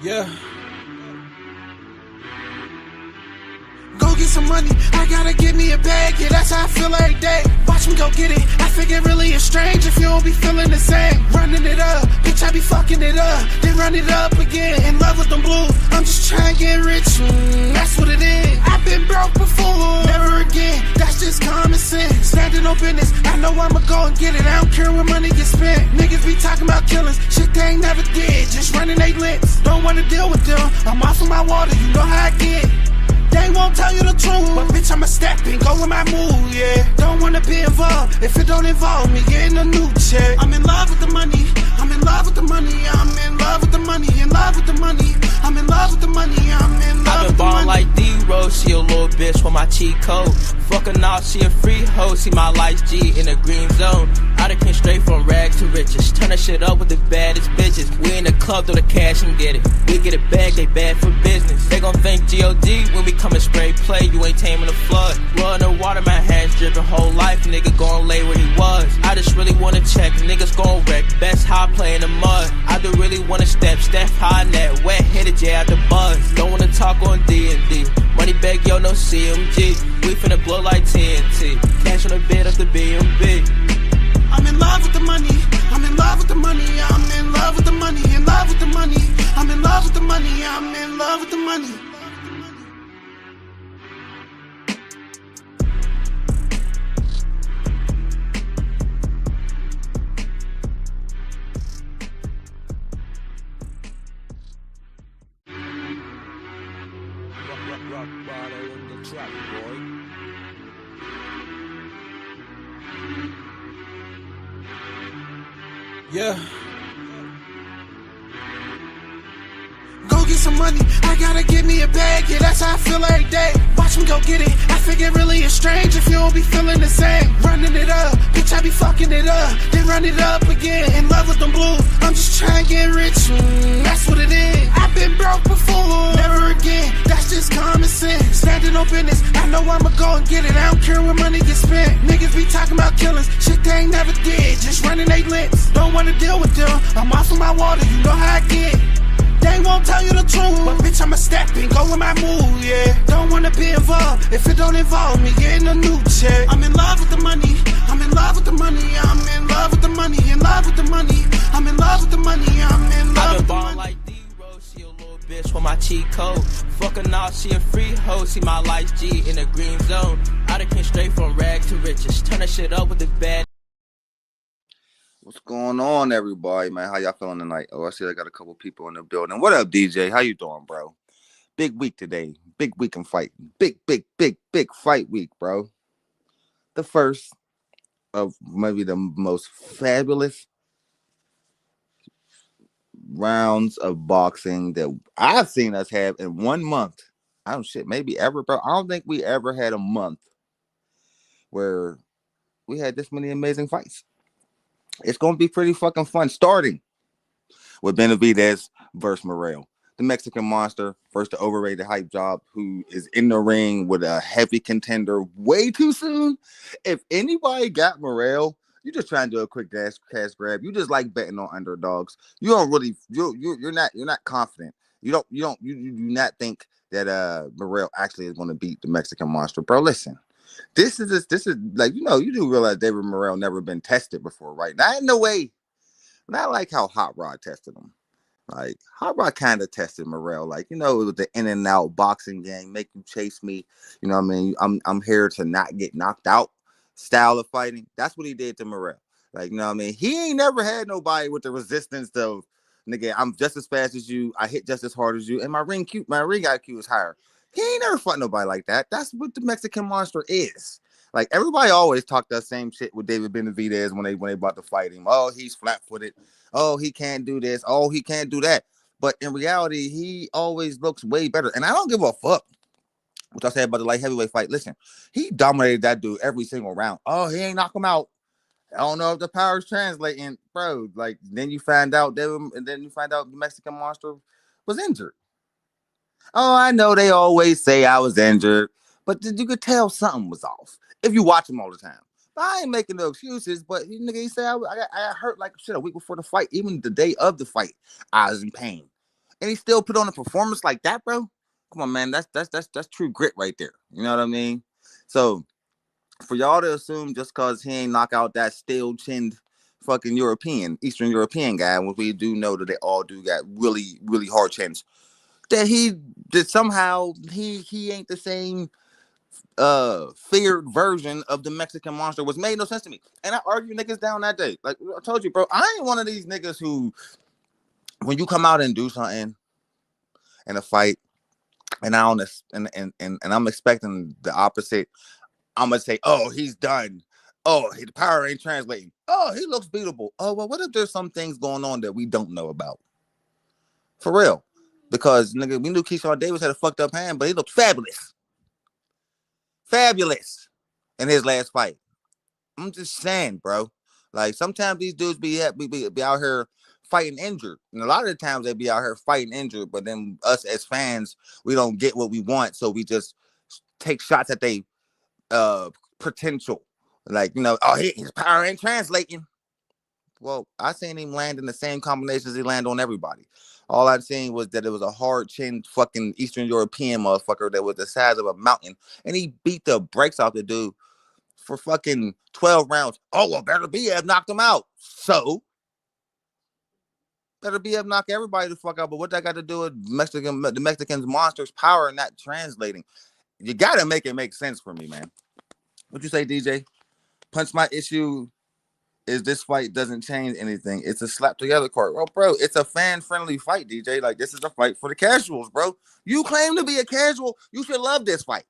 Yeah. Go get some money, I gotta get me a bag, yeah, that's how I feel every day. Watch me go get it, I think it really is strange if you don't be feeling the same. Running it up, bitch, I be fucking it up, then run it up again. In love with them blues, I'm just trying to get rich, that's what it is. I've been broke before, never again, that's just common sense. Standing on business, I know I'ma go and get it, I don't care where money gets spent. Niggas be talking about killings, shit they ain't never did, just running they lips. Don't wanna deal with them, I'm off of my water, you know how I get. They won't tell you the truth, but bitch, I'ma step and go with my move, yeah. Don't wanna be involved if it don't involve me getting a new check. I'm in love with the money, I'm in love with the money, I'm in love with the money, in love with the money, I'm in love with the money, I'm in love with the money. I've been ballin' like D-Rose, she a little bitch with my cheat code. Fuckin' off, she a free hoe, see my life's G in the green zone. I done came straight from rags to riches, turn that shit up with the baddest bitches. We in the club, throw the cash and get it. We get it back, they bad for business. They gon' think G.O.D. when we come and spray play, you ain't taming the flood. Run the water, my hands drippin', whole life, nigga gon' lay where he was. I just really wanna check, niggas gon' wreck, best how I play in the mud. I do really wanna step high net, wet hit it, J out the buzz. Don't wanna talk on D&D, money bag, yo, no CMG. We finna blow like TNT, cash on the bed of the B&B. I'm in love with the money, I'm in love with the money, I'm in love with the money, in love with the money, I'm in love with the money, I'm in love with the money. Rock bottle in the trap, boy. Yeah. Go get some money, I gotta get me a bag, yeah, that's how I feel every day. Watch me go get it, I think it really is strange if you don't be feeling the same. Running it up, bitch, I be fucking it up, then run it up again. In love with them blues, I'm just trying to get rich, that's what it is. I've been broke before, never again, that's just common sense. Standing on business, I know I'ma go and get it, I don't care where money gets spent. Niggas be talking about killings, shit they ain't never did, just running they lips. Don't wanna deal with them, I'm off of my water, you know how I get. They won't tell you the truth, but bitch, I'ma step and go with my move, yeah. Don't wanna be involved if it don't involve me getting a new check. I'm in love with the money, I'm in love with the money, I'm in love with the money, in love with the money, I'm in love with the money, I'm in love with the money. Like D-Rose, she a little bitch with my cheat code. Fucking off, she a free hoe, see my life's G in the green zone. I done came straight from rags to riches, turn that shit up with the bad. What's going on, everybody, man? How y'all feeling tonight? Oh, I see I got a couple people in the building. What up, DJ? How you doing, bro? Big week today. Big week in fighting. Big fight week, bro. The first of maybe the most fabulous rounds of boxing that I've seen us have in 1 month. I don't maybe ever, bro. I don't think we ever had a month where we had this many amazing fights. It's going to be pretty fucking fun, starting with Benavidez versus Morrell. The Mexican Monster versus the overrated hype job who is in the ring with a heavy contender way too soon. If anybody got Morrell, you just trying to do a quick cash grab. You just like betting on underdogs. You don't really you're not confident. You do not think that Morrell actually is going to beat the Mexican Monster. Bro, listen. This is like, you do realize David Morrell never been tested before, right? Not in the way, not like how Hot Rod tested him. Like, Hot Rod kind of tested Morrell, like, it was the in and out boxing game, make you chase me, you know what I mean? I'm here to not get knocked out style of fighting. That's what he did to Morrell. Like, you know what I mean? He ain't never had nobody with the resistance of, nigga, I'm just as fast as you, I hit just as hard as you, and my ring IQ is higher. He ain't never fought nobody like that. That's what the Mexican Monster is. Like, everybody always talk that same shit with David Benavidez when they about to fight him. Oh, he's flat-footed. Oh, he can't do this. Oh, he can't do that. But in reality, he always looks way better. And I don't give a fuck what I said about the light heavyweight fight. Listen, he dominated that dude every single round. Oh, he ain't knock him out. I don't know if the power's translating, bro. Like, then you find out the Mexican Monster was injured. Oh, I know they always say I was injured, but you could tell something was off if you watch him all the time. But I ain't making no excuses, but nigga, he said I got hurt like shit a week before the fight. Even the day of the fight, I was in pain. and he still put on a performance like that, bro. Come on, man. That's true grit right there. You know what I mean? So for y'all to assume just because he ain't knock out that steel chinned fucking Eastern European guy, when we do know that they all do got really, really hard chins, that he did somehow he ain't the same feared version of the Mexican monster was made no sense to me. And I argue niggas down that day. Like I told you, bro, I ain't one of these niggas who when you come out and do something in a fight and I don't and I'm expecting the opposite, I'm gonna say, oh, he's done. Oh, the power ain't translating. Oh, he looks beatable. Oh, well, what if there's some things going on that we don't know about? For real. Because nigga, we knew Keyshawn Davis had a fucked up hand, but he looked fabulous. Fabulous in his last fight. I'm just saying, bro. Like sometimes these dudes be out here fighting injured, and a lot of the times they be out here fighting injured. But then us as fans, we don't get what we want, so we just take shots at they potential. Like oh, his power ain't translating. Well, I seen him land in the same combinations he land on everybody. All I've seen was that it was a hard chin fucking Eastern European motherfucker that was the size of a mountain, and he beat the brakes off the dude for fucking 12 rounds. Oh, well, Beterbiev knocked him out. So, Beterbiev knocked everybody the fuck out. But what that got to do with the Mexicans' monsters' power not translating? You got to make it make sense for me, man. What you say, DJ? Punch my issue is this fight doesn't change anything. It's a slap together card. Well, bro, it's a fan-friendly fight, DJ. Like, this is a fight for the casuals, bro. You claim to be a casual. You should love this fight.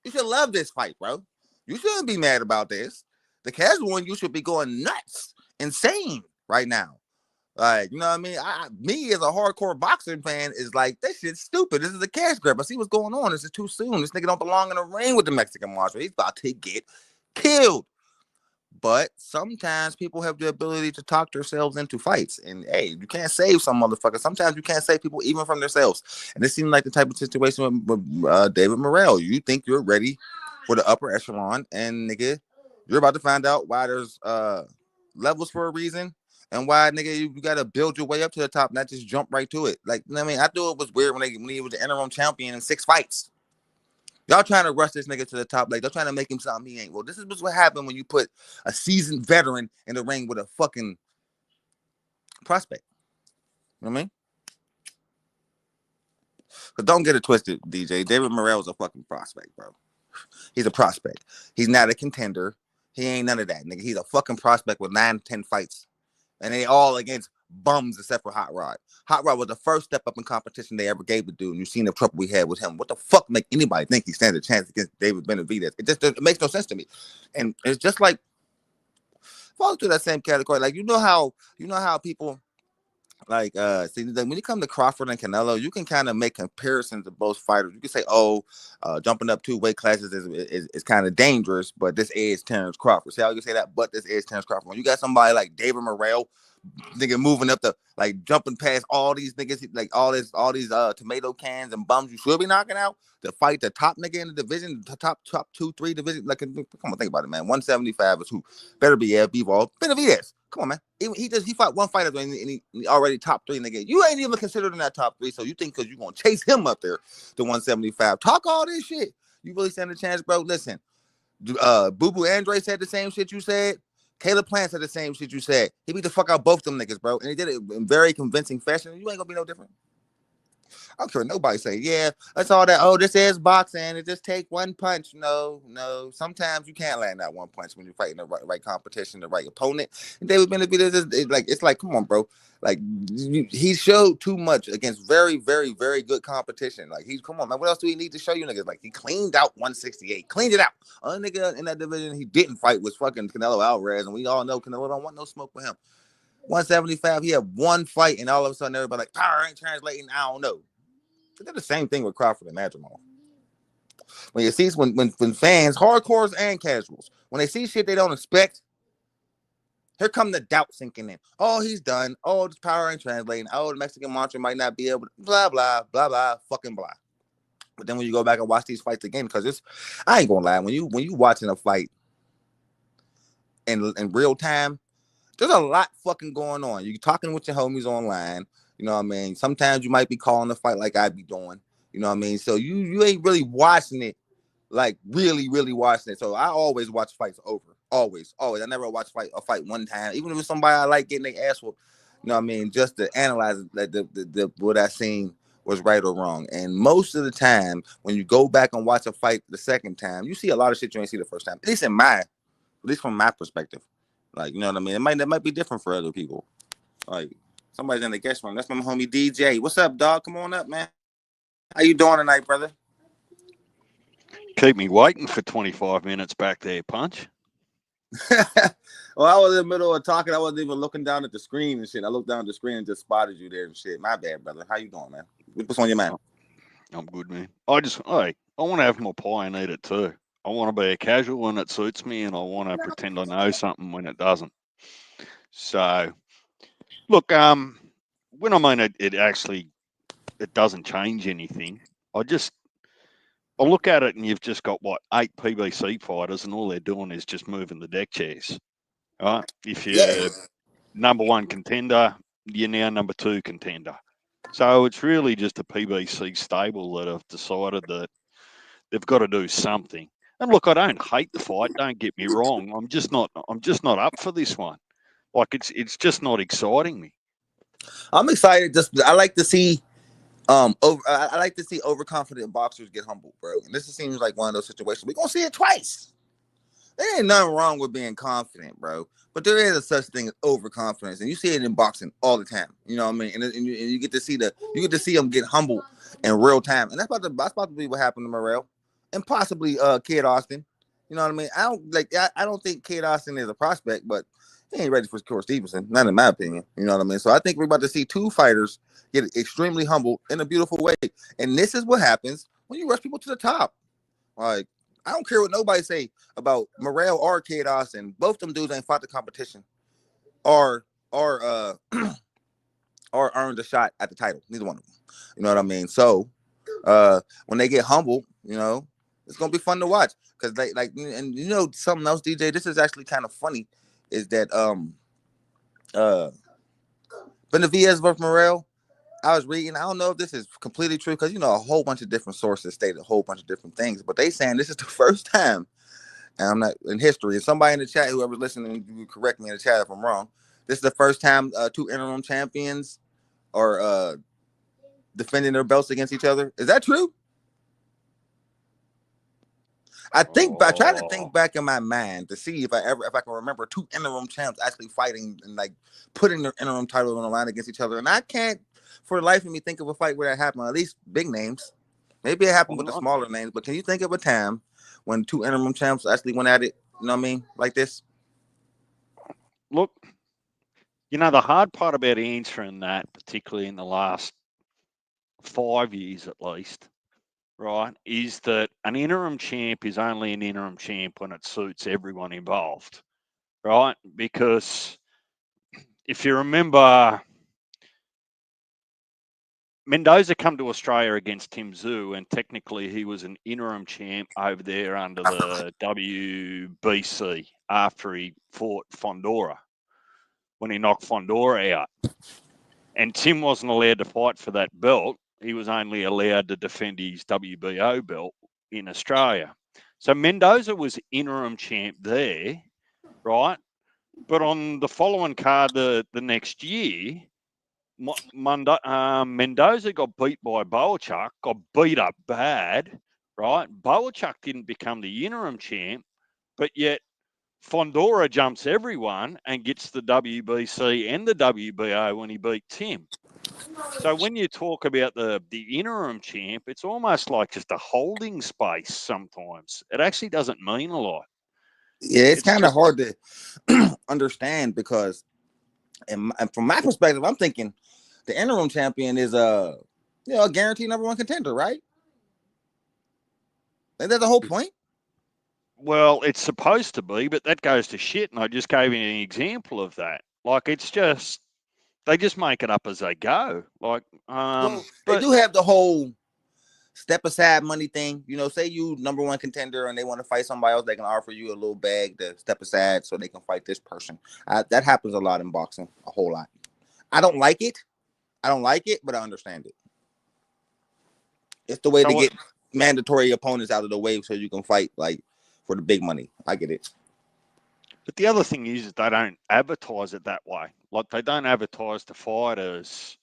You should love this fight, bro. You shouldn't be mad about this. The casual one, you should be going nuts, insane right now. Like, you know what I mean? Me as a hardcore boxing fan is like, this shit's stupid. This is a cash grab. I see what's going on. This is too soon. This nigga don't belong in the ring with the Mexican monster. He's about to get killed. But sometimes people have the ability to talk themselves into fights. And hey, you can't save some motherfuckers. Sometimes you can't save people even from themselves. And this seems like the type of situation with David Morrell. You think you're ready for the upper echelon, and nigga, you're about to find out why there's levels for a reason, and why nigga you gotta build your way up to the top, not just jump right to it. Like, I mean, I thought it was weird when he was the interim champion in 6 fights. Y'all trying to rush this nigga to the top, like they're trying to make him something he ain't. Well, this is what happened when you put a seasoned veteran in the ring with a fucking prospect. You know what I mean? But don't get it twisted, DJ. David Morrell's a fucking prospect, bro. He's a prospect. He's not a contender. He ain't none of that, nigga. He's a fucking prospect with 9-10 fights. And they all against bums except for Hot Rod. Hot Rod was the first step up in competition they ever gave the dude. And you've seen the trouble we had with him. What the fuck make anybody think he stands a chance against David Benavidez? It makes no sense to me. And it's just like falls through that same category. Like, you know how people like see, when you come to Crawford and Canelo, you can kind of make comparisons of both fighters. You can say, oh, jumping up 2 weight classes is kind of dangerous, but this is Terrence Crawford. See how you can say that? But this is Terrence Crawford. When you got somebody like David Morrell, nigga, moving up the, like, jumping past all these niggas, like all these tomato cans and bums you should be knocking out to fight the top nigga in the division, the top 2-3 division. Like, come on, think about it, man. 175 is who? Beterbiev, Bivol, Benavidez. Come on, man. He fought one fighter and he already top 3, nigga. You ain't even considered in that top 3, so you think because you're gonna chase him up there to 175. Talk all this shit. You really stand a chance, bro? Listen, Boo Boo Andre said the same shit you said. Caleb Plant said the same shit you said. He beat the fuck out both them niggas, bro. And he did it in very convincing fashion. You ain't gonna be no different. I'm sure nobody say, yeah, that's all that. Oh, this is boxing. It just take one punch. No. Sometimes you can't land that one punch when you're fighting the right competition, the right opponent. And David Benavidez, it's like, come on, bro. Like, he showed too much against very, very, very good competition. Like, come on, man. What else do he need to show you niggas? Like, he cleaned out 168. Cleaned it out. Other nigga in that division he didn't fight was fucking Canelo Alvarez. And we all know Canelo don't want no smoke with him. 175, he had one fight, and all of a sudden everybody like, power ain't translating. I don't know. They did the same thing with Crawford and Madrigal. When you see when fans, hardcores and casuals, when they see shit they don't expect, here come the doubt sinking in. Oh, he's done. Oh, this power ain't translating. Oh, the Mexican monster might not be able to, blah, blah, blah, blah, fucking blah. But then when you go back and watch these fights again, because I ain't gonna lie, when you watching a fight in real time, there's a lot fucking going on. You talking with your homies online. You know what I mean? Sometimes you might be calling the fight like I be doing. You know what I mean? So you ain't really watching it, like really watching it. So I always watch fights over. Always. I never watch a fight one time, even if it's somebody I like getting their ass whooped. You know what I mean? Just to analyze that the what I seen was right or wrong. And most of the time, when you go back and watch a fight the second time, you see a lot of shit you ain't see the first time. At least from my perspective. Like, you know what I mean? That might be different for other people. Like, somebody's in the guest room. That's my homie DJ. What's up, dog? Come on up, man. How you doing tonight, brother? Keep me waiting for 25 minutes back there, Punch. Well, I was in the middle of talking. I wasn't even looking down at the screen and shit. I looked down at the screen and just spotted you there and shit. My bad, brother. How you doing, man? What's on your mind? I'm good, man. I want to have my pie and eat it too. I want to be a casual when it suits me, and I want to pretend I know something when it doesn't. So, look, when I mean it doesn't change anything. I look at it and you've just got 8 PBC fighters, and all they're doing is just moving the deck chairs. Right? If you're number 1 contender, you're now number 2 contender. So it's really just a PBC stable that have decided that they've got to do something. And look, I don't hate the fight. Don't get me wrong. I'm just not up for this one. Like it's just not exciting me. I'm excited. I like to see I like to see overconfident boxers get humbled, bro. And this seems like one of those situations. We're gonna see it twice. There ain't nothing wrong with being confident, bro. But there is a such thing as overconfidence, and you see it in boxing all the time. You know what I mean? And you get to see them get humbled in real time, and that's about to be what happened to Morrell and possibly Kid Austin. You know what I mean? I don't think Kid Austin is a prospect, but he ain't ready for Corey Stevenson, not in my opinion. You know what I mean? So I think we're about to see 2 fighters get extremely humbled in a beautiful way, and this is what happens when you rush people to the top. Like, I don't care what nobody say about Morrell or Kid Austin. Both them dudes ain't fought the competition or earned a shot at the title. Neither one of them. You know what I mean? So when they get humbled, you know, it's gonna be fun to watch. Because they and you know something else, DJ, this is actually kind of funny, is that Benavidez versus Morrell. I was reading, I don't know if this is completely true, because, you know, a whole bunch of different sources state a whole bunch of different things, but they saying this is the first time, and I'm not in history, and somebody in the chat, whoever's listening, you correct me in the chat if I'm wrong, this is the first time 2 interim champions are defending their belts against each other. Is that true? I try to think back in my mind to see if I can remember 2 interim champs actually fighting and like putting their interim titles on the line against each other, and I can't for the life of me think of a fight where that happened. At least big names. Maybe it happened with the smaller names, but can you think of a time when 2 interim champs actually went at it? You know what I mean? Like this? Look, you know, the hard part about answering that, particularly in the last 5 years at least, right, is that an interim champ is only an interim champ when it suits everyone involved, right? Because if you remember, Mendoza come to Australia against Tim Tszyu, and technically he was an interim champ over there under the WBC after he fought Fondora, when he knocked Fondora out. And Tim wasn't allowed to fight for that belt. He was only allowed to defend his WBO belt in Australia. So Mendoza was interim champ there, right? But on the following card the next year, Mendoza got beat by Boachuk, got beat up bad, right? Boachuk didn't become the interim champ, but yet Fondora jumps everyone and gets the WBC and the WBO when he beat Tim. So when you talk about the interim champ, it's almost like just a holding space sometimes. It actually doesn't mean a lot. Yeah, it's kind of hard to understand, because and from my perspective, I'm thinking the interim champion is a guaranteed number 1 contender, right? Ain't that the whole point? Well, it's supposed to be, but that goes to shit, and I just gave you an example of that. Like, it's just, they just make it up as they go. Like, they do have the whole step aside money thing. You know, say you number 1 contender and they want to fight somebody else, they can offer you a little bag to step aside so they can fight this person. That happens a lot in boxing, a whole lot. I don't like it. I don't like it, but I understand it. It's the way So to what- get mandatory opponents out of the way so you can fight like for the big money. I get it. But the other thing is they don't advertise it that way. Like they don't advertise the fight as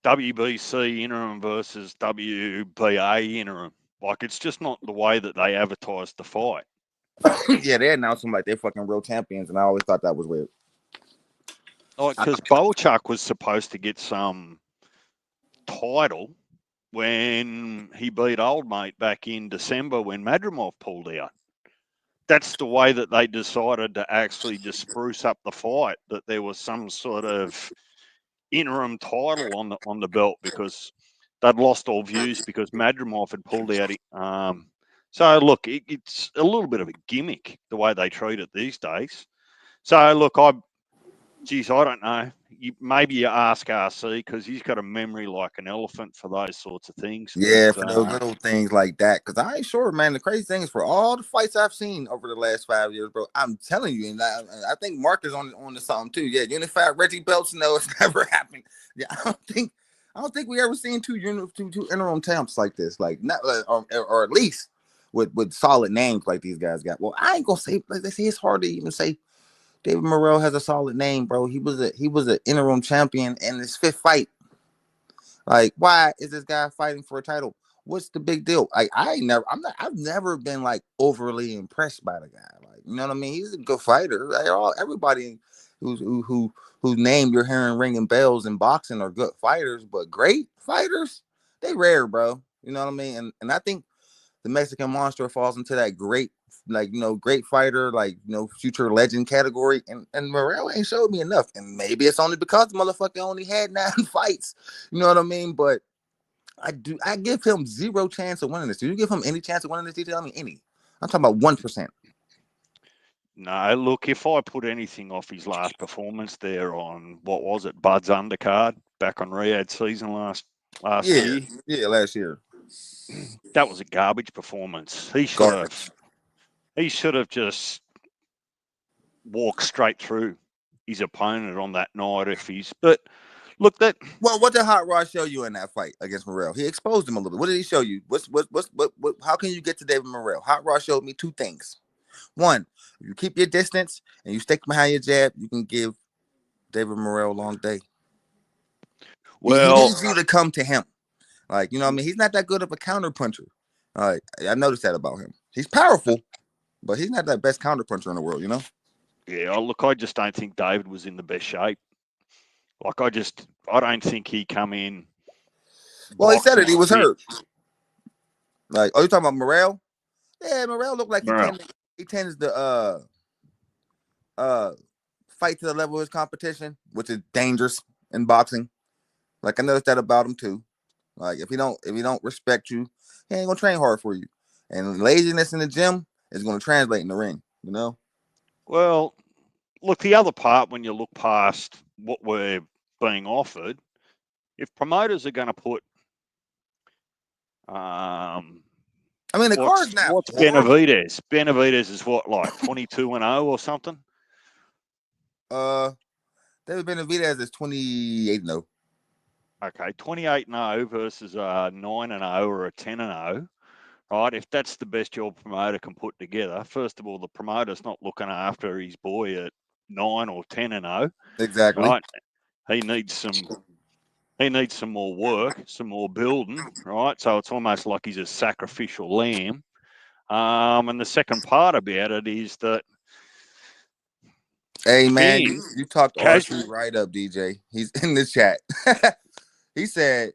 WBC interim versus WBA interim. Like it's just not the way that they advertise the fight. Yeah, they announced them like they're fucking real champions, and I always thought that was weird. Like because Bolchak was supposed to get some title when he beat old mate back in December when Madrimov pulled out. That's the way that they decided to actually just spruce up the fight, that there was some sort of interim title on the belt because they'd lost all views because Madrimov had pulled out. So look, it's a little bit of a gimmick the way they treat it these days. So look, I don't know. Maybe you ask RC because he's got a memory like an elephant for those sorts of things. Yeah, but, for those little things like that. Because I ain't sure, man. The crazy thing is for all the fights I've seen over the last 5 years, bro, I'm telling you, and I think Mark is on to something too. Yeah, unified Reggie Belts, no, it's never happened. Yeah, I don't think we ever seen two interim champs like this, like not or at least with solid names like these guys got. Well, I ain't gonna say like they say it's hard to even say David Morrell has a solid name, bro. He was an interim champion in his 5th fight. Like, why is this guy fighting for a title? What's the big deal? Like, I've never been like overly impressed by the guy. Like, you know what I mean? He's a good fighter. Everybody whose name you're hearing ringing bells in boxing are good fighters, but great fighters, they rare, bro. You know what I mean? And I think the Mexican Monster falls into that great, like, you know, great fighter, like, you know, future legend category. And Morrell ain't showed me enough. And maybe it's only because the motherfucker only had 9 fights. You know what I mean? But I give him 0 chance of winning this. Do you give him any chance of winning this? Detail? I mean, any. I'm talking about 1%. No, look, if I put anything off his last performance there on, what was it, Bud's undercard back on Riyadh season last year. Yeah, last year. That was a garbage performance. He should have just walked straight through his opponent on that night but look, that. Well, what did Hot Rod show you in that fight against Morrell? He exposed him a little bit. What did he show you? What how can you get to David Morrell? Hot Rod showed me 2 things. One, if you keep your distance and you stick behind your jab, you can give David Morrell a long day. Well, he needs you to come to him. Like, you know what I mean? He's not that good of a counter puncher. I noticed that about him. He's powerful, but he's not that best counter puncher in the world, you know? Yeah, look, I just don't think David was in the best shape. Like, I don't think he come in. Well, he said it. He was hurt. Like, oh, you talking about Morrell? Yeah, Morrell looked like he tends to fight to the level of his competition, which is dangerous in boxing. Like, I noticed that about him too. Like, if he don't respect you, he ain't gonna train hard for you. And laziness in the gym is gonna translate in the ring, you know? Well, look, the other part, when you look past what we're being offered, if promoters are going to put, I mean, the card's now. What's Benavidez? Benavidez is what, like 22-0 or something? David Benavidez is 28-0. Okay, 28-0 versus a 9-0 or a 10-0. Right, if that's the best your promoter can put together, first of all, the promoter's not looking after his boy at 9 or 10-0. Exactly. Right? He needs some more work, some more building, right? So it's almost like he's a sacrificial lamb. And the second part about it is that, hey man, you talked RC right up, DJ. He's in the chat. He said,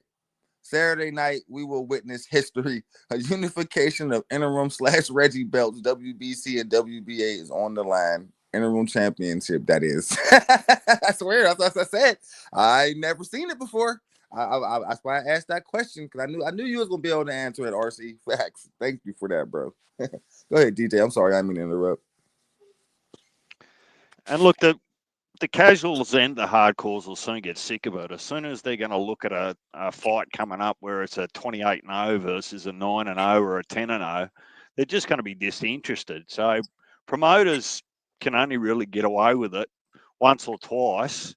Saturday night, we will witness history. A unification of interim / Reggie belts, WBC and WBA is on the line. Interim championship, that is. I swear, that's what I said. I never seen it before. That's why I asked that question, because I knew you was gonna be able to answer it. RC, facts. Thank you for that, bro. Go ahead, DJ. I'm sorry, I didn't mean to interrupt. And look, the casuals and the hardcores will soon get sick of it. As soon as they're going to look at a fight coming up where it's a 28-0 versus a 9-0 or a 10-0, they're just going to be disinterested. So promoters can only really get away with it once or twice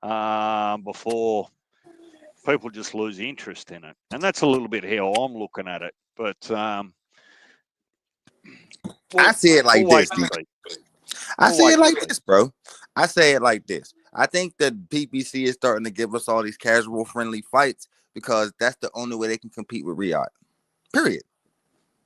before people just lose interest in it. And that's a little bit how I'm looking at it. But I see it like this, dude. I see it like this, bro. I say it like this. I think that PBC is starting to give us all these casual friendly fights because that's the only way they can compete with Riyadh. Period.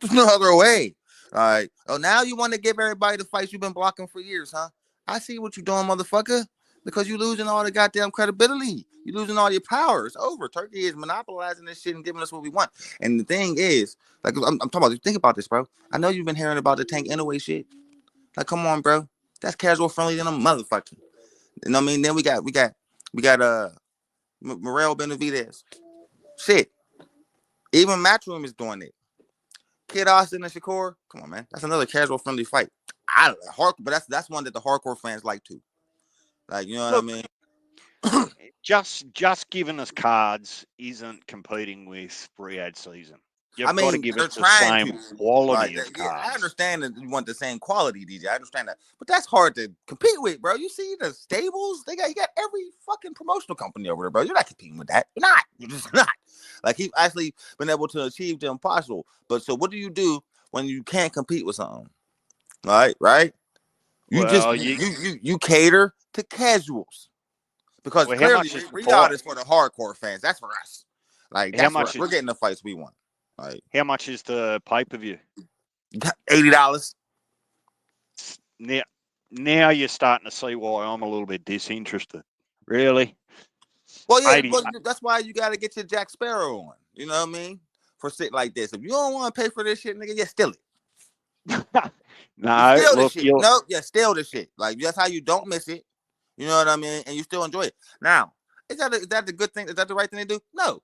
There's no other way. All right. Oh, now you want to give everybody the fights you've been blocking for years, huh? I see what you're doing, motherfucker. Because you're losing all the goddamn credibility. You're losing all your power. It's over. Turkey is monopolizing this shit and giving us what we want. And the thing is, like I'm talking about, think about this, bro. I know you've been hearing about the Tank Inouye shit. Like, come on, bro. That's casual friendly than a motherfucker. You know what I mean? Then we got Morel Benavidez. Shit. Even Matchroom is doing it. Kid Austin and Shakur. Come on, man. That's another casual friendly fight. But that's one that the hardcore fans like too. Like, you know what I mean? Just giving us cards isn't competing with Riyadh season. You've got to give us the same quality of cards. I understand that you want the same quality, DJ. I understand that, but that's hard to compete with, bro. You see the stables? You got every fucking promotional company over there, bro. You're not competing with that. You're not. You're just not. Like, he's actually been able to achieve the impossible. But so, what do you do when you can't compete with something? Right? You cater to casuals because clearly Riyadh is for the hardcore fans. That's for us. Like, we're getting the fights we want. Like, how much is the pay-per-view? $80. Now you're starting to see why I'm a little bit disinterested. Really? Well, yeah, that's why you got to get your Jack Sparrow on. You know what I mean? For shit like this. If you don't want to pay for this shit, nigga, yeah, steal it. No, steal the shit. Like, that's how you don't miss it. You know what I mean? And you still enjoy it. Now, is that the good thing? Is that the right thing to do?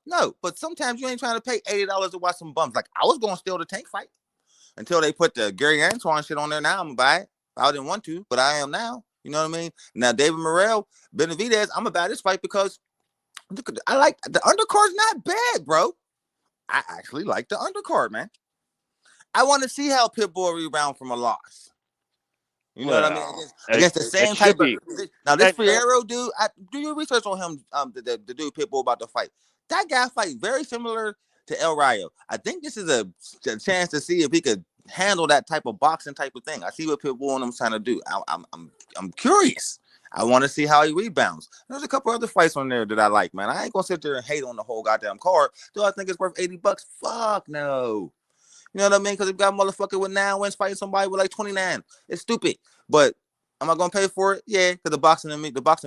No. But sometimes you ain't trying to pay $80 to watch some bums. Like, I was going to steal the Tank fight until they put the Gary Antoine shit on there. Now I'm going to buy it. I didn't want to, but I am now. You know what I mean? Now, David Morel, Benavidez, I'm going to buy this fight because I like the undercard's not bad, bro. I actually like the undercard, man. I want to see how Pitbull rebound from a loss. You know what I mean? Against the same type of. Now, this Fierro dude, do your research on him, the dude Pitbull about to fight. That guy fight very similar to El Rayo. I think this is a chance to see if he could handle that type of boxing type of thing. I see what Pitbull and him trying to do. I'm curious. I want to see how he rebounds. There's a couple other fights on there that I like, man. I ain't gonna sit there and hate on the whole goddamn card. Do I think it's worth $80? Fuck no. You know what I mean? Because we got a motherfucker with 9 wins fighting somebody with like 29. It's stupid. But am I gonna pay for it? Yeah, because the boxing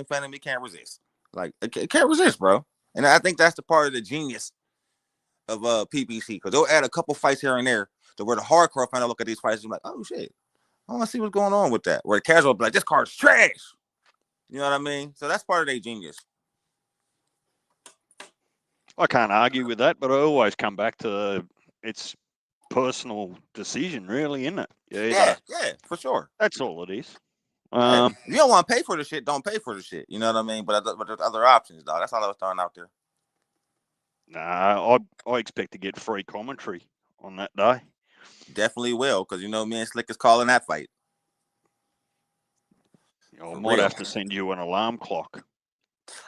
fan in me can't resist. Like, it can't resist, bro. And I think that's the part of the genius of PBC, because they'll add a couple fights here and there to where the hardcore fan will look at these fights and be like, oh shit, I want to see what's going on with that. Where the casual will be like, this card's trash. You know what I mean? So that's part of their genius. I can't argue with that, but I always come back to it's personal decision, really, isn't it? Yeah, for sure. That's all it is. You don't want to pay for the shit, don't pay for the shit. You know what I mean? But there's other options, dog. That's all I was throwing out there. Nah, I expect to get free commentary on that day. Definitely will, because you know me and Slick is calling that fight. I might have to send you an alarm clock.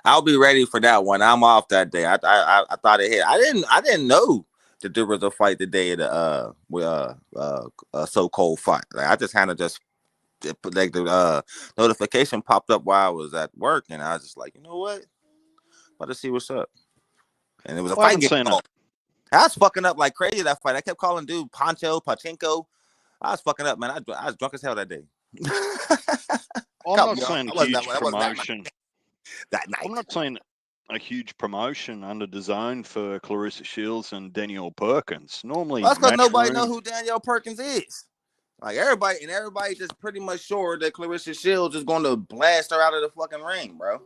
I'll be ready for that one. I'm off that day. I thought it hit. I didn't know that there was a fight the day of the So Cold fight. Like, I just kind of like the notification popped up while I was at work, and I was just like, you know what? About to see what's up. And it was a fight getting called. I was fucking up like crazy that fight. I kept calling dude Pachenko. I was fucking up, man. I was drunk as hell that day. I'm not saying huge promotion. That night. I'm not saying a huge promotion under the zone for Clarissa Shields and Danielle Perkins. Normally, that's because nobody knows who Danielle Perkins is. Like, everybody just pretty much sure that Clarissa Shields is going to blast her out of the fucking ring, bro.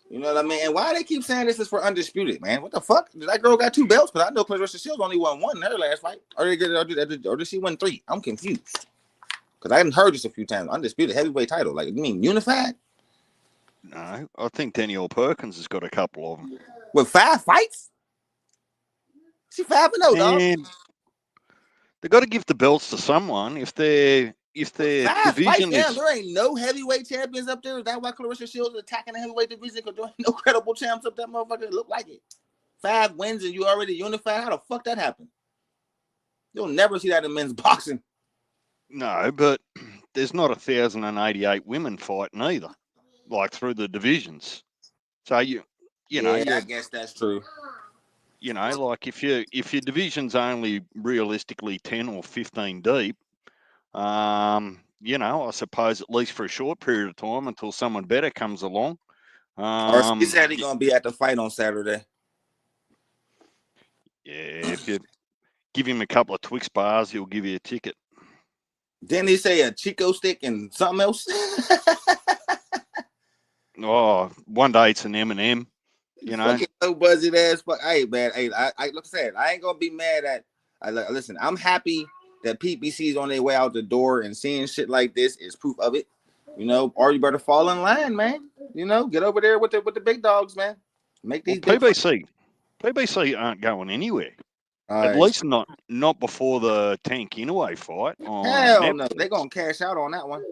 You know what I mean? And why they keep saying this is for Undisputed, man? What the fuck? That girl got 2 belts, because I know Clarissa Shields only won 1 in her last fight. Or did she win 3? I'm confused. Because I hadn't heard this a few times. Undisputed heavyweight title. Like, you mean unified? No, I think Danielle Perkins has got a couple of them. With 5 fights? She 5-0, dog. They've got to give the belts to someone. If they're if their 5 division fights down. is There ain't no heavyweight champions up there. Is that why Clarissa Shields is attacking the heavyweight division? Because there ain't no credible champs up that motherfucker. Look like it. 5 wins and you already unified. How the fuck that happened? You'll never see that in men's boxing. no, but there's not 1,088 women fighting either, like through the divisions. So you know, I guess that's true. you know, like if your division's only realistically 10 or 15 deep, you know, I suppose at least for a short period of time until someone better comes along. He said he's gonna be at the fight on Saturday. Yeah, if you give him a couple of Twix bars, he'll give you a ticket. Didn't he say a Chico stick and something else? Oh, one day it's an M&M, you know. Fucking no buzzing ass. Fuck. Hey man, hey, I like I said, I ain't gonna be mad at. Listen, I'm happy that PBC's on their way out the door, and seeing shit like this is proof of it. You know, or you better fall in line, man. You know, get over there with the big dogs, man. Make these PBC aren't going anywhere. At least not before the Tank Inoue fight. Hell no, they're gonna cash out on that one.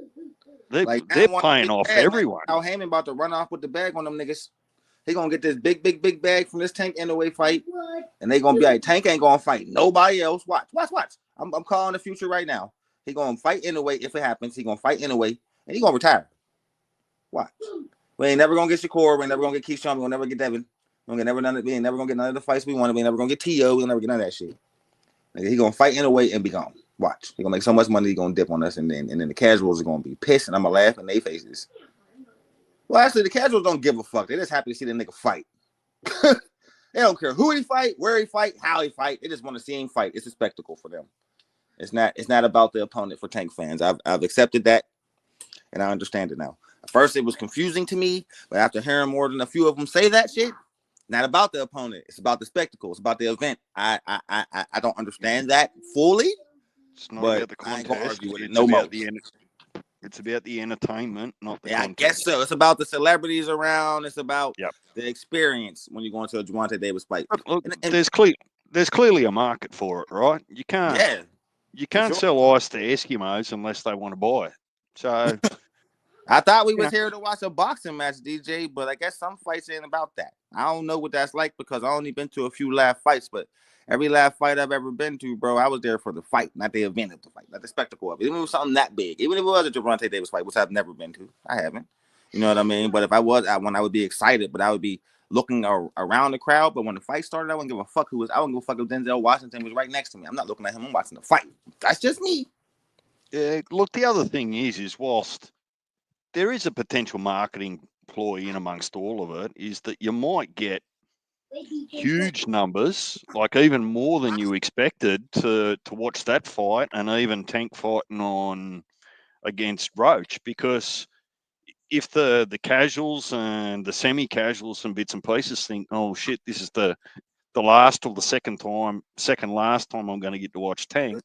They're paying off everyone. Al Heyman about to run off with the bag on them niggas. He gonna get this big bag from this Tank Inoue fight, and they gonna be like, Tank ain't gonna fight nobody else. Watch. I'm calling the future right now. He gonna fight Inoue if it happens. He gonna fight Inoue, and he gonna retire. Watch. We ain't never gonna get Shakur. We ain't never gonna get Keyshawn. We gonna never get Devin. We ain't never gonna get none of the fights we wanted. We ain't never gonna get T.O. We'll never get none of that shit. Nigga, he gonna fight Inoue and be gone. Watch. He gonna make so much money, he gonna dip on us, and then the casuals are gonna be pissed, and I'm gonna laugh in their faces. Well, actually, the casuals don't give a fuck. They're just happy to see the nigga fight. They don't care who he fight, where he fight, how he fight. They just want to see him fight. It's a spectacle for them. It's not about the opponent for Tank fans. I've accepted that, and I understand it now. At first, it was confusing to me, but after hearing more than a few of them say that shit, not about the opponent. It's about the spectacle. It's about the event. I don't understand that fully. It's not about the contest. It's about the entertainment, not the contest. I guess so. It's about the celebrities around. It's about the experience when you're going to a Gervonta Davis fight. Look, there's clearly a market for it, right? You can't sell ice to Eskimos unless they want to buy it. So I thought we was here to watch a boxing match, DJ, but I guess some fights ain't about that. I don't know what that's like because I only been to a few live fights, but every live fight I've ever been to, bro, I was there for the fight, not the event of the fight, not the spectacle of it. Even if it was something that big, even if it was a Gervonta Davis fight, which I've never been to, I haven't. You know what I mean? But if I was, I would be excited, but I would be looking around the crowd. But when the fight started, I wouldn't give a fuck who was. I wouldn't give a fuck if Denzel Washington was right next to me. I'm not looking at him. I'm watching the fight. That's just me. Yeah. Look, the other thing is whilst there is a potential marketing ploy in amongst all of it, is that you might get huge numbers, like even more than you expected, to watch that fight, and even Tank fighting on against Roach, because if the casuals and the semi-casuals and bits and pieces think, oh shit, this is the last or the second last time I'm going to get to watch Tank,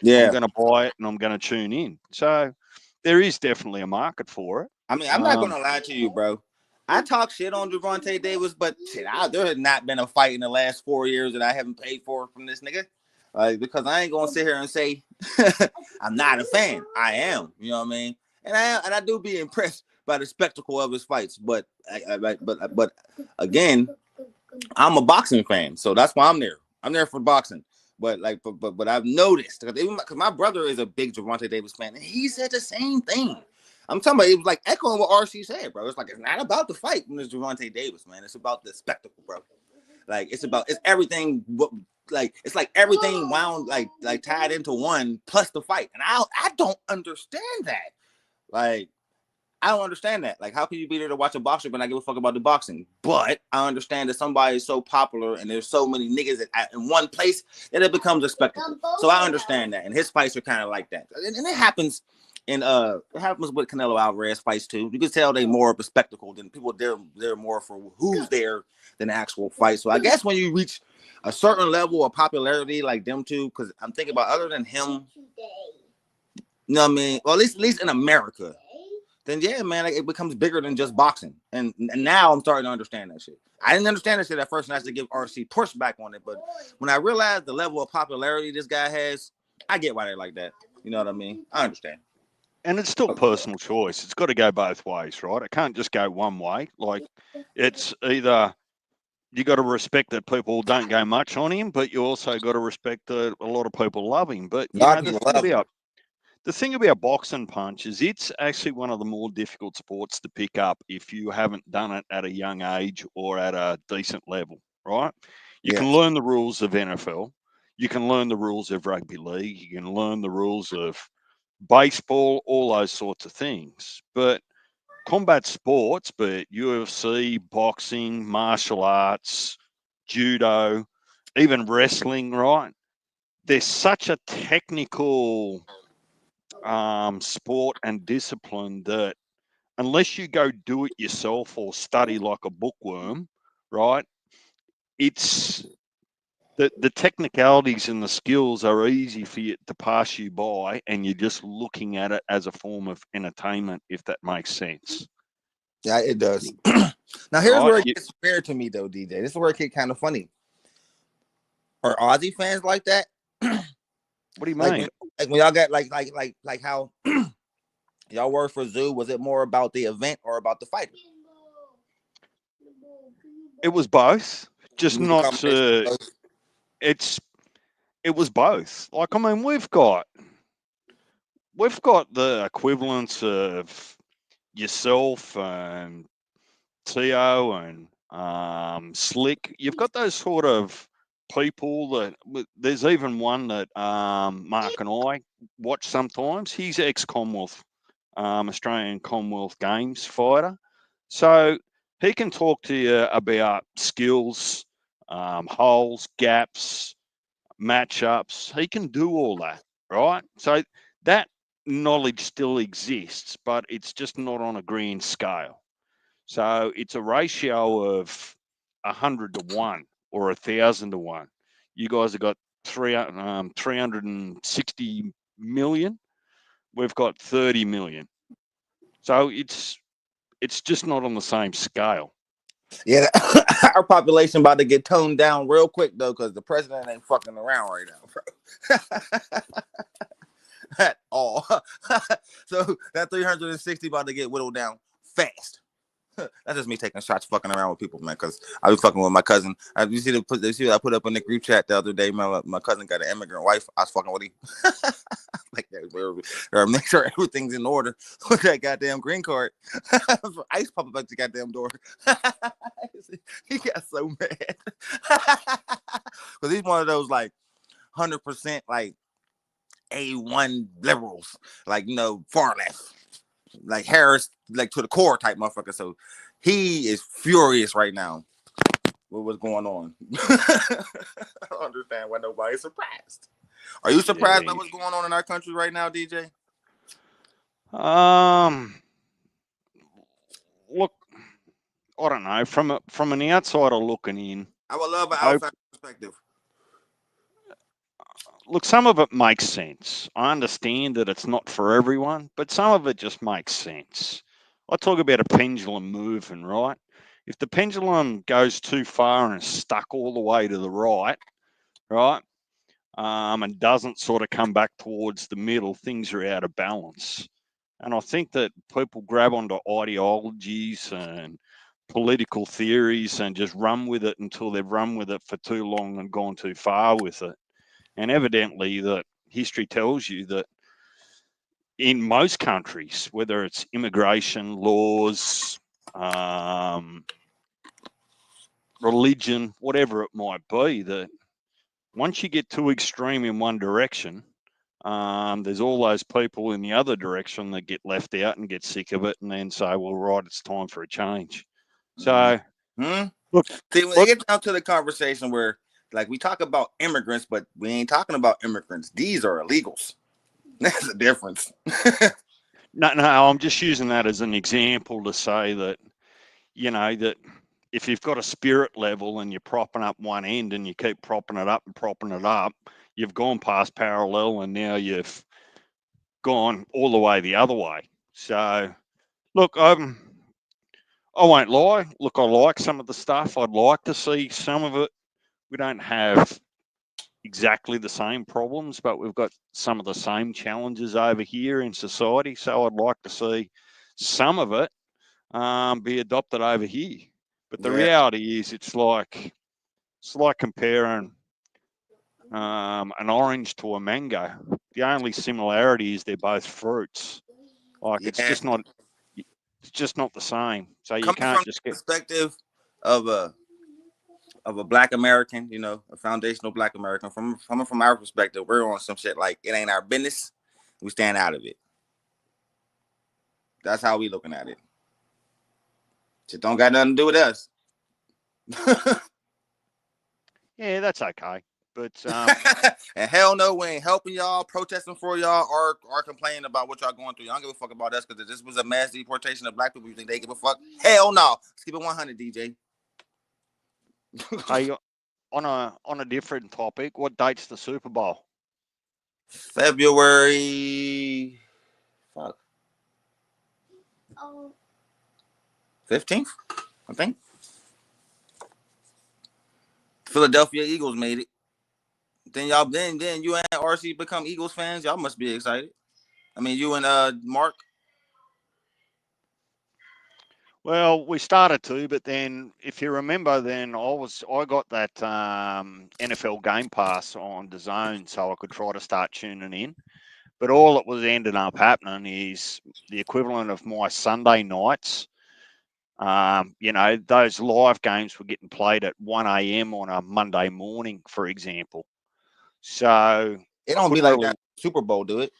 I'm going to buy it and I'm going to tune in. So there is definitely a market for it. I mean, I'm not going to lie to you, bro. I talk shit on Gervonta Davis, but shit, there has not been a fight in the last 4 years that I haven't paid for from this nigga. Because I ain't gonna sit here and say I'm not a fan. I am, you know what I mean? And I do be impressed by the spectacle of his fights. But again, I'm a boxing fan, so that's why I'm there. I'm there for boxing. But I've noticed because my brother is a big Gervonta Davis fan, and he said the same thing. I'm talking about, it was like echoing what RC said, bro. It's like, it's not about the fight when it's Gervonta Davis, man. It's about the spectacle, bro. Like, it's everything. Like, it's like everything wound like tied into one plus the fight. And I don't understand that. Like, I don't understand that. Like, how can you be there to watch a boxer but not give a fuck about the boxing? But I understand that somebody is so popular and there's so many niggas in one place that it becomes a spectacle. So I understand that. And his fights are kind of like that. And it happens. And it happens with Canelo Alvarez fights too. You can tell they more of a spectacle than people. They're more for who's there than the actual fight. So I guess when you reach a certain level of popularity like them two, because I'm thinking about other than him, you know what I mean? Well, at least in America, then yeah, man, it becomes bigger than just boxing. And now I'm starting to understand that shit. I didn't understand that shit at first, and I had to give RC pushback on it. But when I realized the level of popularity this guy has, I get why they're like that. You know what I mean? I understand. And it's still personal choice. It's got to go both ways, right? It can't just go one way. Like, it's either you got to respect that people don't go much on him, but you also got to respect that a lot of people love him. But A you lot know, of people love him. the thing about boxing punch is it's actually one of the more difficult sports to pick up if you haven't done it at a young age or at a decent level, right? You Yeah. can learn the rules of NFL, you can learn the rules of rugby league, you can learn the rules of baseball, all those sorts of things. But combat sports, but UFC, boxing, martial arts, judo, even wrestling, right? There's such a technical sport and discipline that unless you go do it yourself or study like a bookworm, right? It's the technicalities and the skills are easy for you to pass you by, and you're just looking at it as a form of entertainment, if that makes sense. Yeah, it does. Now here's Right? where it gets weird to me though, DJ. This is where it gets kind of funny. Are Aussie fans like that? What do you Like mean? when y'all got like how y'all were for Zoo, was it more about the event or about the fighter? It was both, just It was a not. combination of both. It was both. Like, I mean, we've got the equivalents of yourself and Theo and Slick. You've got those sort of people that there's even one that Mark and I watch sometimes. He's ex-Commonwealth, Australian Commonwealth Games fighter. So he can talk to you about skills, holes, gaps, matchups. He can do all that, right? So that knowledge still exists, but it's just not on a grand scale. So it's a ratio of 100 to 1 or 1,000 to 1. You guys have got 360 million. We've got 30 million. So it's just not on the same scale. Yeah, our population about to get toned down real quick though, because the president ain't fucking around right now, bro. At all. So that 360 about to get whittled down fast. That's just me taking shots, fucking around with people, man. Because I was fucking with my cousin. You see what I put up in the group chat the other day? My cousin got an immigrant wife. I was fucking with him. Like that, make sure everything's in order with that goddamn green card. Ice pop up at the goddamn door. He got so mad because he's one of those like 100% like A1 liberals, like far left. Like Harris, like to the core type motherfucker. So he is furious right now with what's going on. I don't understand why nobody's surprised. Are you surprised by what's going on in our country right now, DJ? Look, I don't know. From an outsider looking in, I would love an outside perspective. Look, some of it makes sense. I understand that it's not for everyone, but some of it just makes sense. I talk about a pendulum moving, right? If the pendulum goes too far and is stuck all the way to the right, and doesn't sort of come back towards the middle, things are out of balance. And I think that people grab onto ideologies and political theories and just run with it until they've run with it for too long and gone too far with it. And evidently that history tells you that in most countries, whether it's immigration, laws, religion, whatever it might be, that once you get too extreme in one direction, there's all those people in the other direction that get left out and get sick of it and then say, well, right, it's time for a change. So, look, see, when it gets down to the conversation where, like, we talk about immigrants, but we ain't talking about immigrants. These are illegals. That's the difference. No, I'm just using that as an example to say that, that if you've got a spirit level and you're propping up one end and you keep propping it up, you've gone past parallel and now you've gone all the way the other way. So, look, I won't lie. Look, I like some of the stuff. I'd like to see some of it. We don't have exactly the same problems, but we've got some of the same challenges over here in society. So I'd like to see some of it be adopted over here. But the Yeah. reality is, it's like comparing an orange to a mango. The only similarity is they're both fruits. Like Yeah. it's just not the same. So you Coming can't from just the get. perspective of a Black American, you know, a foundational Black American, coming from our perspective, we're on some shit like it ain't our business. We stand out of it. That's how we looking at it. Shit don't got nothing to do with us. Yeah, that's okay. But And hell no, we ain't helping y'all, protesting for y'all, or complaining about what y'all going through. Y'all don't give a fuck about us because if this was a mass deportation of Black people, you think they give a fuck? Hell no. Let's keep it 100, DJ. hey, on a different topic, what date's the Super Bowl? February 15th, I think. Philadelphia Eagles made it. Then you and RC become Eagles fans. Y'all must be excited. I mean, you and Mark. Well, we started to, but then if you remember, then I got that NFL Game Pass on DAZN, so I could try to start tuning in. But all that was ended up happening is the equivalent of my Sunday nights. Those live games were getting played at 1 a.m. on a Monday morning, for example. So It don't be like that Super Bowl, do it?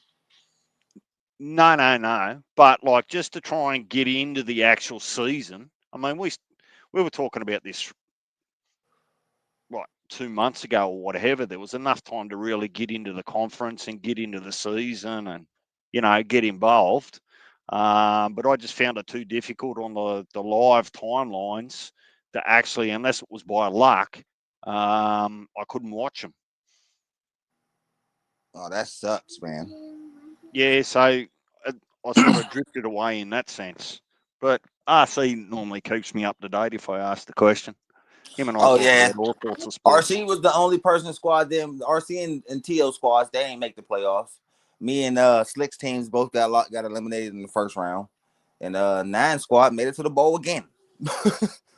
No. But like just to try and get into the actual season. I mean, we were talking about this 2 months ago or whatever. There was enough time to really get into the conference and get into the season and get involved. But I just found it too difficult on the live timelines to actually, unless it was by luck, I couldn't watch them. Oh, that sucks, man. Yeah, so I sort of drifted away in that sense. But RC normally keeps me up to date if I ask the question. Him and I talk about all sorts of sports. RC was the only person squad. Them RC and TO squads, they ain't make the playoffs. Me and Slick's teams both got eliminated in the first round. And 9 squad made it to the bowl again.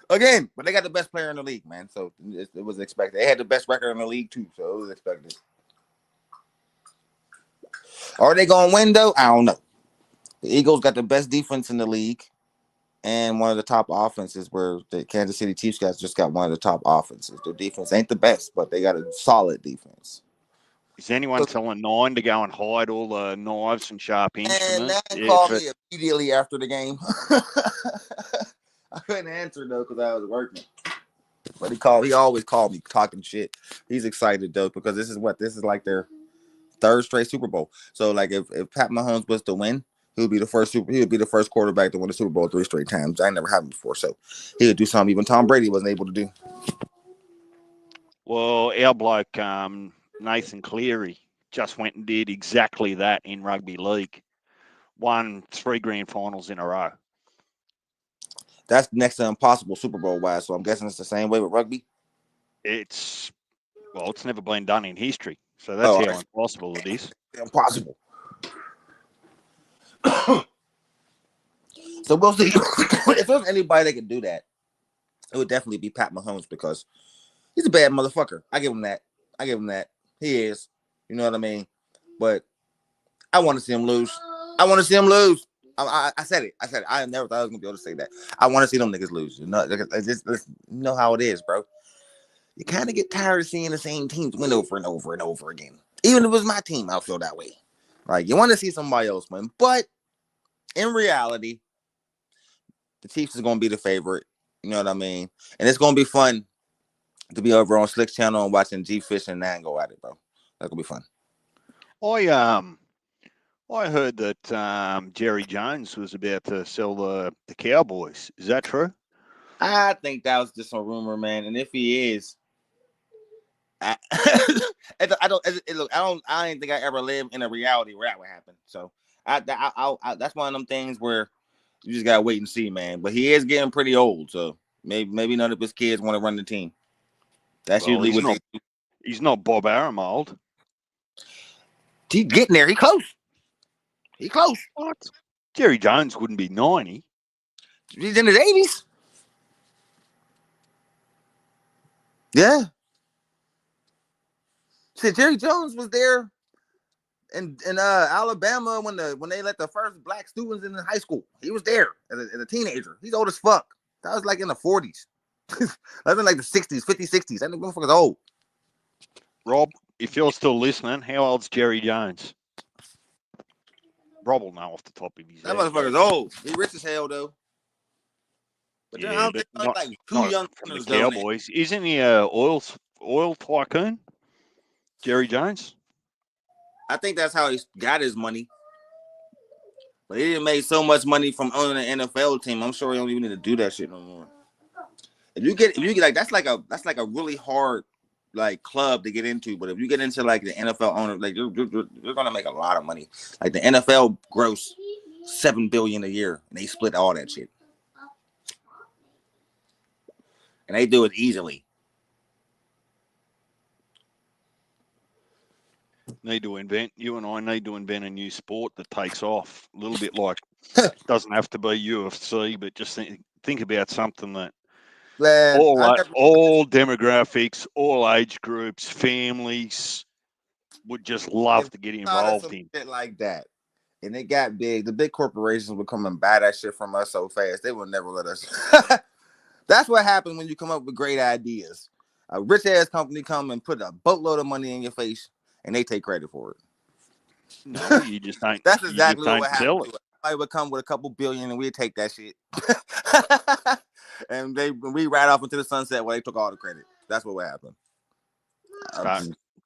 Again, but they got the best player in the league, man. So it was expected. They had the best record in the league too, so it was expected. Are they going to win though? I don't know. The Eagles got the best defense in the league and one of the top offenses, where the Kansas City Chiefs guys just got one of the top offenses. Their defense ain't the best, but they got a solid defense. Is anyone telling 9 to go and hide all the knives and sharp instruments? And 9 called me immediately after the game. I couldn't answer though because I was working. But he always called me talking shit. He's excited though because this is like their 3rd straight Super Bowl. So like if Pat Mahomes was to win, he would be the first quarterback to win the Super Bowl 3 straight times. I never happened before, so he would do something even Tom Brady wasn't able to do. Well, our bloke Nathan Cleary just went and did exactly that in rugby league. Won 3 grand finals in a row. That's next to impossible Super Bowl wise. So I'm guessing it's the same way with rugby. It's never been done in history. So that's how impossible it is. Impossible. So we'll see. If there's anybody that could do that, it would definitely be Pat Mahomes because he's a bad motherfucker. I give him that. He is. You know what I mean? But I want to see him lose. I said it. I never thought I was gonna be able to say that. I want to see them niggas lose. You know how it is, bro. You kind of get tired of seeing the same teams win over and over and over again. Even if it was my team, I'll feel that way. Like you want to see somebody else win, but in reality, the Chiefs is gonna be the favorite. You know what I mean? And it's gonna be fun to be over on Slick's channel and watching G Fish and Nan go at it, bro. That's gonna be fun. I heard that Jerry Jones was about to sell the Cowboys. Is that true? I think that was just a rumor, man. And if he is, I didn't think I ever lived in a reality where that would happen. So that's one of them things where you just gotta wait and see, man. But he is getting pretty old, so maybe none of his kids want to run the team. That's usually what they do. He's not Bob Aramold. He's getting there. He close. He close. What? Jerry Jones wouldn't be 90. He's in his 80s. Yeah. See, Jerry Jones was there in Alabama when they let the first black students in high school. He was there as a teenager. He's old as fuck. That was like in the 40s. That's in like the 60s, 50s, 60s. That motherfucker's old. Rob, if you're still listening, how old's Jerry Jones? Rob will know off the top of his That head. motherfucker's old. He rich as hell though. But I don't think not, like two not young from the doing it. Cowboys. Isn't he a oil tycoon? Jerry Jones? I think that's how he got his money. But he didn't make so much money from owning an NFL team. I'm sure he don't even need to do that shit no more. If you get like that's like a really hard like club to get into. But if you get into like the NFL owner, like you're gonna make a lot of money. Like the NFL gross $7 billion a year, and they split all that shit, and they do it easily. You and I need to invent a new sport that takes off. A little bit like, doesn't have to be UFC, but just think about something that all demographics, all age groups, families would just love to get involved in. Shit like that. And it got big. The big corporations would come and buy that shit from us so fast. They will never let us. That's what happens when you come up with great ideas. A rich ass company come and put a boatload of money in your face, and they take credit for it. No, you just don't. That's exactly what happened. I would come with a couple billion, and we'd take that shit. And we ride off into the sunset while they took all the credit. That's what would happen.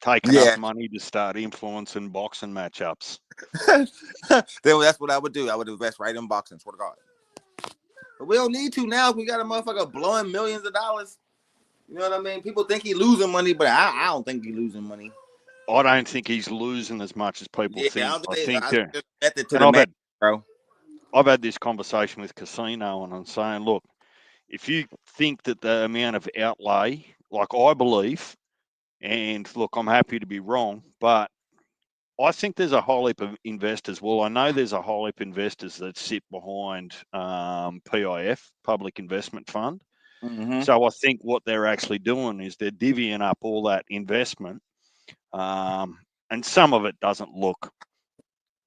Take enough money to start influencing boxing matchups. Then that's what I would do. I would invest right in boxing, swear to God. But we don't need to now. We got a motherfucker blowing millions of dollars. You know what I mean? People think he's losing money, but I don't think he's losing money. I don't think he's losing as much as people think. I've had this conversation with Casino, and I'm saying, look, if you think that the amount of outlay, like I believe, and look, I'm happy to be wrong, but I think there's a whole heap of investors. Well, I know there's a whole heap of investors that sit behind PIF, Public Investment Fund. Mm-hmm. So I think what they're actually doing is they're divvying up all that investment, and some of it doesn't look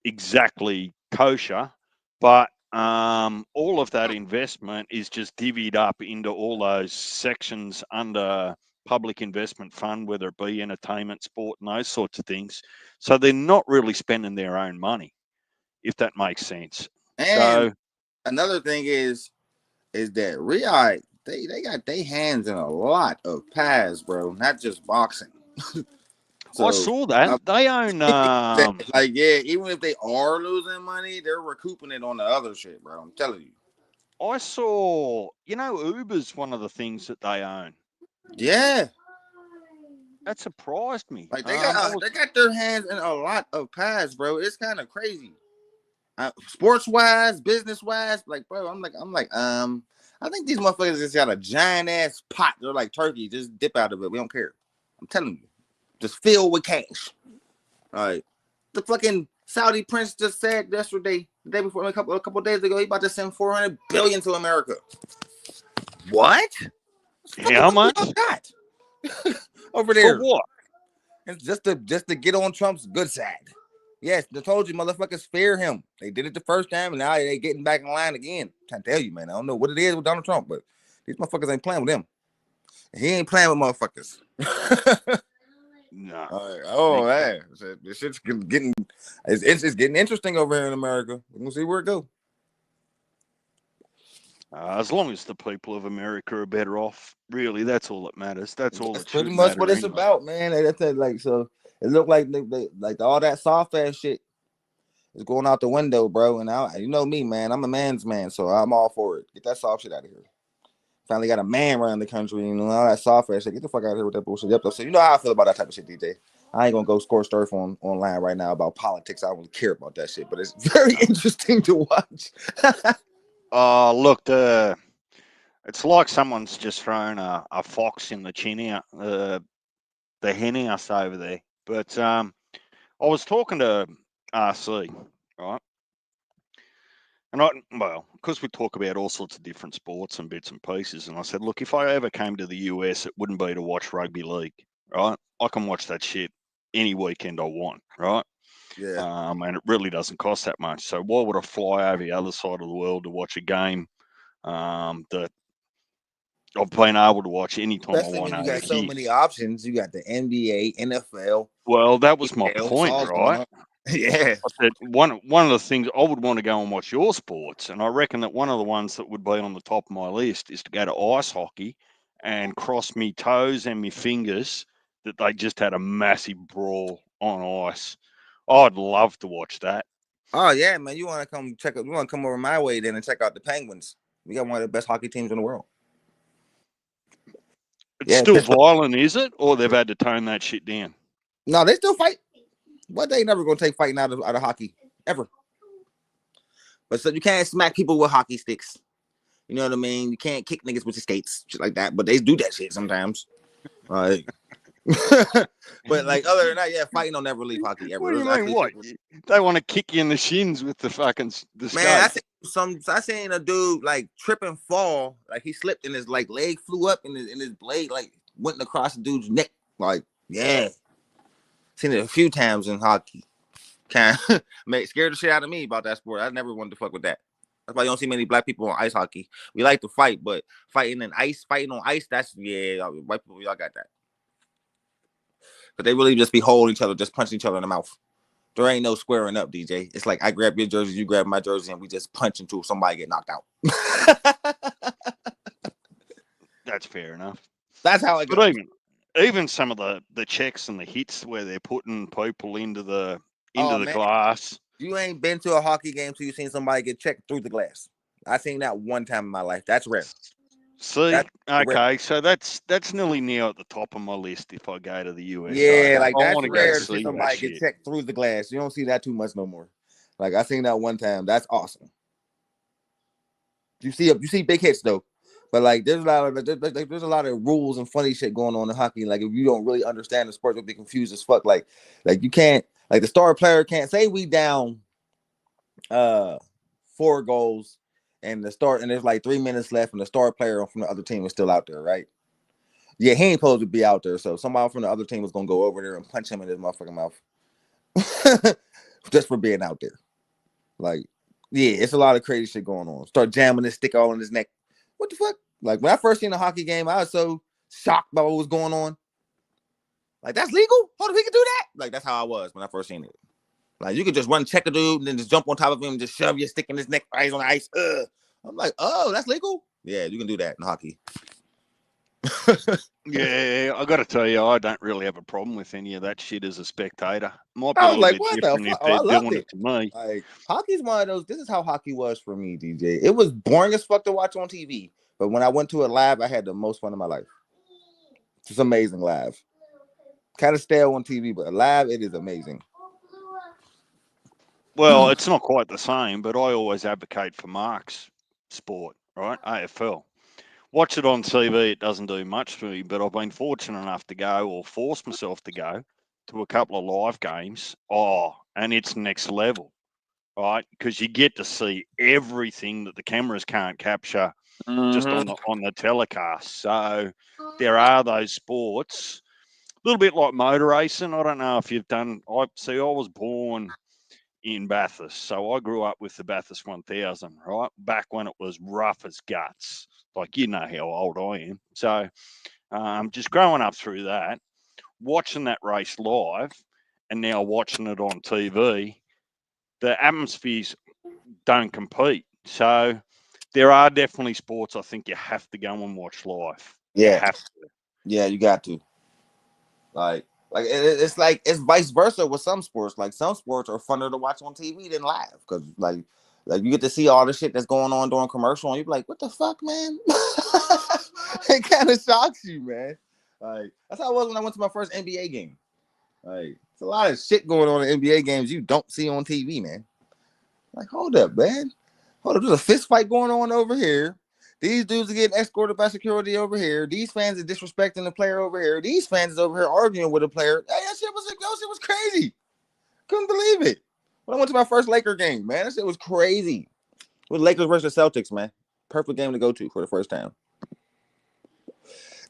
exactly kosher, but all of that investment is just divvied up into all those sections under Public Investment Fund, whether it be entertainment, sport, and those sorts of things. So they're not really spending their own money, if that makes sense. And so another thing is that Riyadh, they got their hands in a lot of pies, bro, not just boxing. So, I saw that. They own even if they are losing money, they're recouping it on the other shit, bro. I'm telling you. I saw, Uber's one of the things that they own. Yeah. That surprised me. Like they got their hands in a lot of pies, bro. It's kind of crazy. Sports wise, business wise, like, bro, I'm like, I think these motherfuckers just got a giant ass pot. They're like turkey, just dip out of it. We don't care. I'm telling you. Just filled with cash. All right. The fucking Saudi prince just said yesterday, the day before, a couple of days ago, he about to send $400 billion to America. What? How much? Over there. For what? It's just to get on Trump's good side. Yes, I told you, motherfuckers fear him. They did it the first time, and now they getting back in line again. I'm trying to tell you, man. I don't know what it is with Donald Trump, but these motherfuckers ain't playing with him. He ain't playing with motherfuckers. No. Man. This shit's getting it's getting interesting over here in America. We're gonna see where it goes. As long as the people of America are better off, really, that's all that matters. That's pretty much what it's about, man. That's it. Like, so it looked like like all that soft ass shit is going out the window, bro. And you know me, man. I'm a man's man, so I'm all for it. Get that soft shit out of here. Finally got a man running the country, all that software shit. Get the fuck out of here with that bullshit. Yep. So you know how I feel about that type of shit, DJ. I ain't gonna go scorched earth online right now about politics. I don't really care about that shit, but it's very interesting to watch. Look, it's like someone's just thrown a fox in the chin out. hen house over there. But I was talking to RC, right? And because we talk about all sorts of different sports and bits and pieces, and I said, look, if I ever came to the US, it wouldn't be to watch rugby league, right? I can watch that shit any weekend I want, right? Yeah. And it really doesn't cost that much. So why would I fly over the other side of the world to watch a game that I've been able to watch anytime I Especially want when you over got so here? many options. You got the NBA, NFL. Well, that was my EPL, it's point, all going right? on. Yeah. I said one of the things I would want to go and watch your sports, and I reckon that one of the ones that would be on the top of my list is to go to ice hockey and cross me toes and me fingers that they just had a massive brawl on ice. I'd love to watch that. Oh yeah, man. You want to come check out? You want to come over my way then and check out the Penguins? We got one of the best hockey teams in the world. It's Yeah, still Pittsburgh. violent, is it? Or they've had to tone that shit down? No, they still fight. But they never gonna take fighting out of hockey ever. But so you can't smack people with hockey sticks. You know what I mean? You can't kick niggas with your skates, shit like that. But they do that shit sometimes. Like, but like other than that, yeah, fighting don't never leave hockey ever. What do you There's mean? What? They want to kick you in the shins with the fucking the man, skate. I seen a dude like trip and fall, like he slipped and his like leg flew up and his blade like went across the dude's neck. Like, yeah. Seen it a few times in hockey. Kind of scared the shit out of me about that sport. I never wanted to fuck with that. That's why you don't see many black people on ice hockey. We like to fight, but fighting on ice, that's white people, y'all got that. But they really just be holding each other, just punching each other in the mouth. There ain't no squaring up, DJ. It's like I grab your jersey, you grab my jersey, and we just punch until somebody get knocked out. That's fair enough. That's how it goes. But even some of the checks and the hits where they're putting people into the glass. You ain't been to a hockey game till you seen somebody get checked through the glass. I seen that one time in my life. That's rare. See, that's okay, rare. so that's nearly now at the top of my list if I go to the US. Yeah, like I that's rare to see somebody get checked through the glass. You don't see that too much no more. Like I seen that one time. That's awesome. You see big hits though. But like there's a lot of rules and funny shit going on in hockey. Like if you don't really understand the sport, you'll be confused as fuck. Like you can't, like the star player can't say we down 4 goals and there's like 3 minutes left and the star player from the other team is still out there, right? Yeah, he ain't supposed to be out there. So somebody from the other team was gonna go over there and punch him in his motherfucking mouth. Just for being out there. Like, yeah, it's a lot of crazy shit going on. Start jamming his stick all in his neck. What the fuck? Like when I first seen a hockey game, I was so shocked by what was going on. Like, that's legal? Hold on, we can do that? Like, that's how I was when I first seen it. Like, you could just run, check a dude, and then just jump on top of him and just shove your stick in his neck while he's on the ice. I'm like, oh, that's legal? Yeah, you can do that in hockey. Yeah, I got to tell you, I don't really have a problem with any of that shit as a spectator. Might be I a was little like, bit what the different fuck? if they're I loved doing it. it to me. Like, hockey's one of those. This is how hockey was for me, DJ. It was boring as fuck to watch on TV, but when I went to it live, I had the most fun of my life. It's amazing live. Kind of stale on TV, but live, it is amazing. Well, it's not quite the same, but I always advocate for Mark's sport, right? AFL. Watch it on TV, it doesn't do much for me, but I've been fortunate enough to go or force myself to go to a couple of live games. Oh, and it's next level, right? Because you get to see everything that the cameras can't capture just on the telecast. So there are those sports, a little bit like motor racing. I don't know if you've done. I was born in Bathurst, so I grew up with the Bathurst 1000, right? Back when it was rough as guts. Like, you know how old I am. So just growing up through that, watching that race live, and now watching it on TV, the atmospheres don't compete. So there are definitely sports I think you have to go and watch live. Yeah. You have to. Yeah, you got to. Like it's vice versa with some sports. Like some sports are funner to watch on TV than live because like you get to see all the shit that's going on during commercial and you're like, what the fuck, man? It kind of shocks you, man. Like that's how it was when I went to my first NBA game. Like it's a lot of shit going on in NBA games you don't see on TV, man. Like, hold up, man. Hold up, there's a fist fight going on over here. These dudes are getting escorted by security over here. These fans are disrespecting the player over here. These fans is over here arguing with a player. Hey, that shit was crazy. Couldn't believe it. When I went to my first Laker game, man, that shit was crazy. With Lakers versus Celtics, man. Perfect game to go to for the first time.